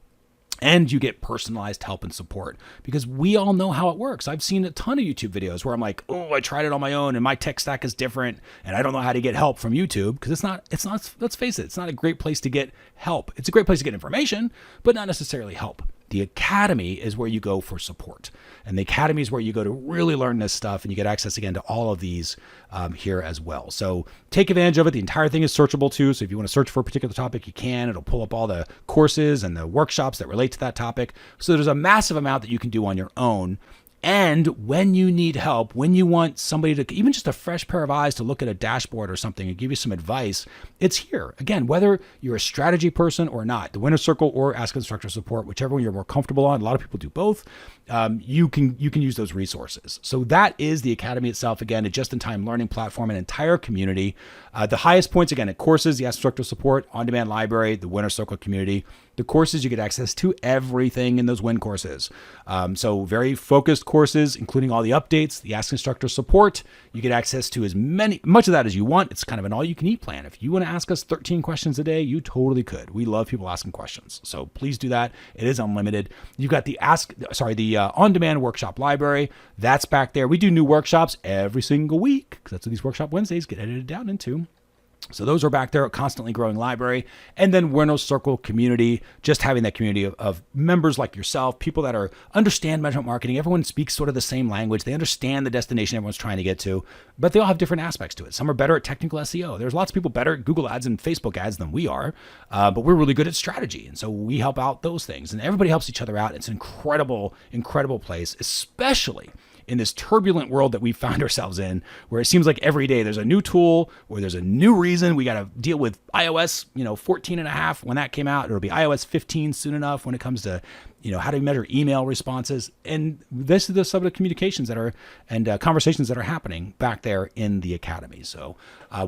And you get personalized help and support because we all know how it works. I've seen a ton of YouTube videos where I'm like, oh, I tried it on my own and my tech stack is different and I don't know how to get help from YouTube because it's not, let's face it, it's not a great place to get help. It's a great place to get information, but not necessarily help. The Academy is where you go for support. And the Academy is where you go to really learn this stuff, and you get access again to all of these here as well. So take advantage of it. The entire thing is searchable too. So if you want to search for a particular topic, you can. It'll pull up all the courses and the workshops that relate to that topic. So there's a massive amount that you can do on your own. And when you need help, when you want somebody to, even just a fresh pair of eyes to look at a dashboard or something and give you some advice, it's here. Again, whether you're a strategy person or not, the Winner's Circle or Ask Instructor Support, whichever one you're more comfortable on. A lot of people do both. You can use those resources. So that is the Academy itself. Again, a just-in-time learning platform, an entire community. The highest points, again, at courses, the Ask Instructor Support, on-demand library, the Winner's Circle community. The courses, you get access to everything in those WIN courses. So very focused courses, including all the updates, the Ask Instructor Support. You get access to much of that as you want. It's kind of an all-you-can-eat plan. If you want to ask us 13 questions a day, you totally could. We love people asking questions. So please do that. It is unlimited. You've got the on-demand workshop library. That's back there. We do new workshops every single week because that's what these Workshop Wednesdays get edited down into. So those are back there, a constantly growing library. And then Winner's Circle community, just having that community of members like yourself, people that understand measurement marketing. Everyone speaks sort of the same language. They understand the destination everyone's trying to get to, but they all have different aspects to it. Some are better at technical SEO. There's lots of people better at Google ads and Facebook ads than we are, but we're really good at strategy. And so we help out those things, and everybody helps each other out. It's an incredible, incredible place, especially in this turbulent world that we found ourselves in, where it seems like every day there's a new tool or there's a new reason. We got to deal with iOS, 14 and a half when that came out. It'll be iOS 15 soon enough when it comes to, how do you measure email responses? And this is the subject of communications and conversations that are happening back there in the Academy. So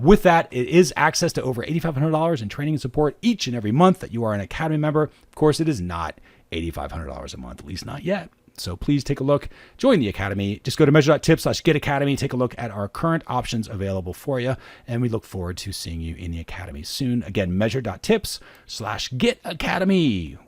with that, it is access to over $8,500 in training and support each and every month that you are an Academy member. Of course, it is not $8,500 a month, at least not yet. So please take a look, join the Academy. Just go to measure.tips/getacademy, take a look at our current options available for you. And we look forward to seeing you in the Academy soon. Again, measure.tips/getacademy.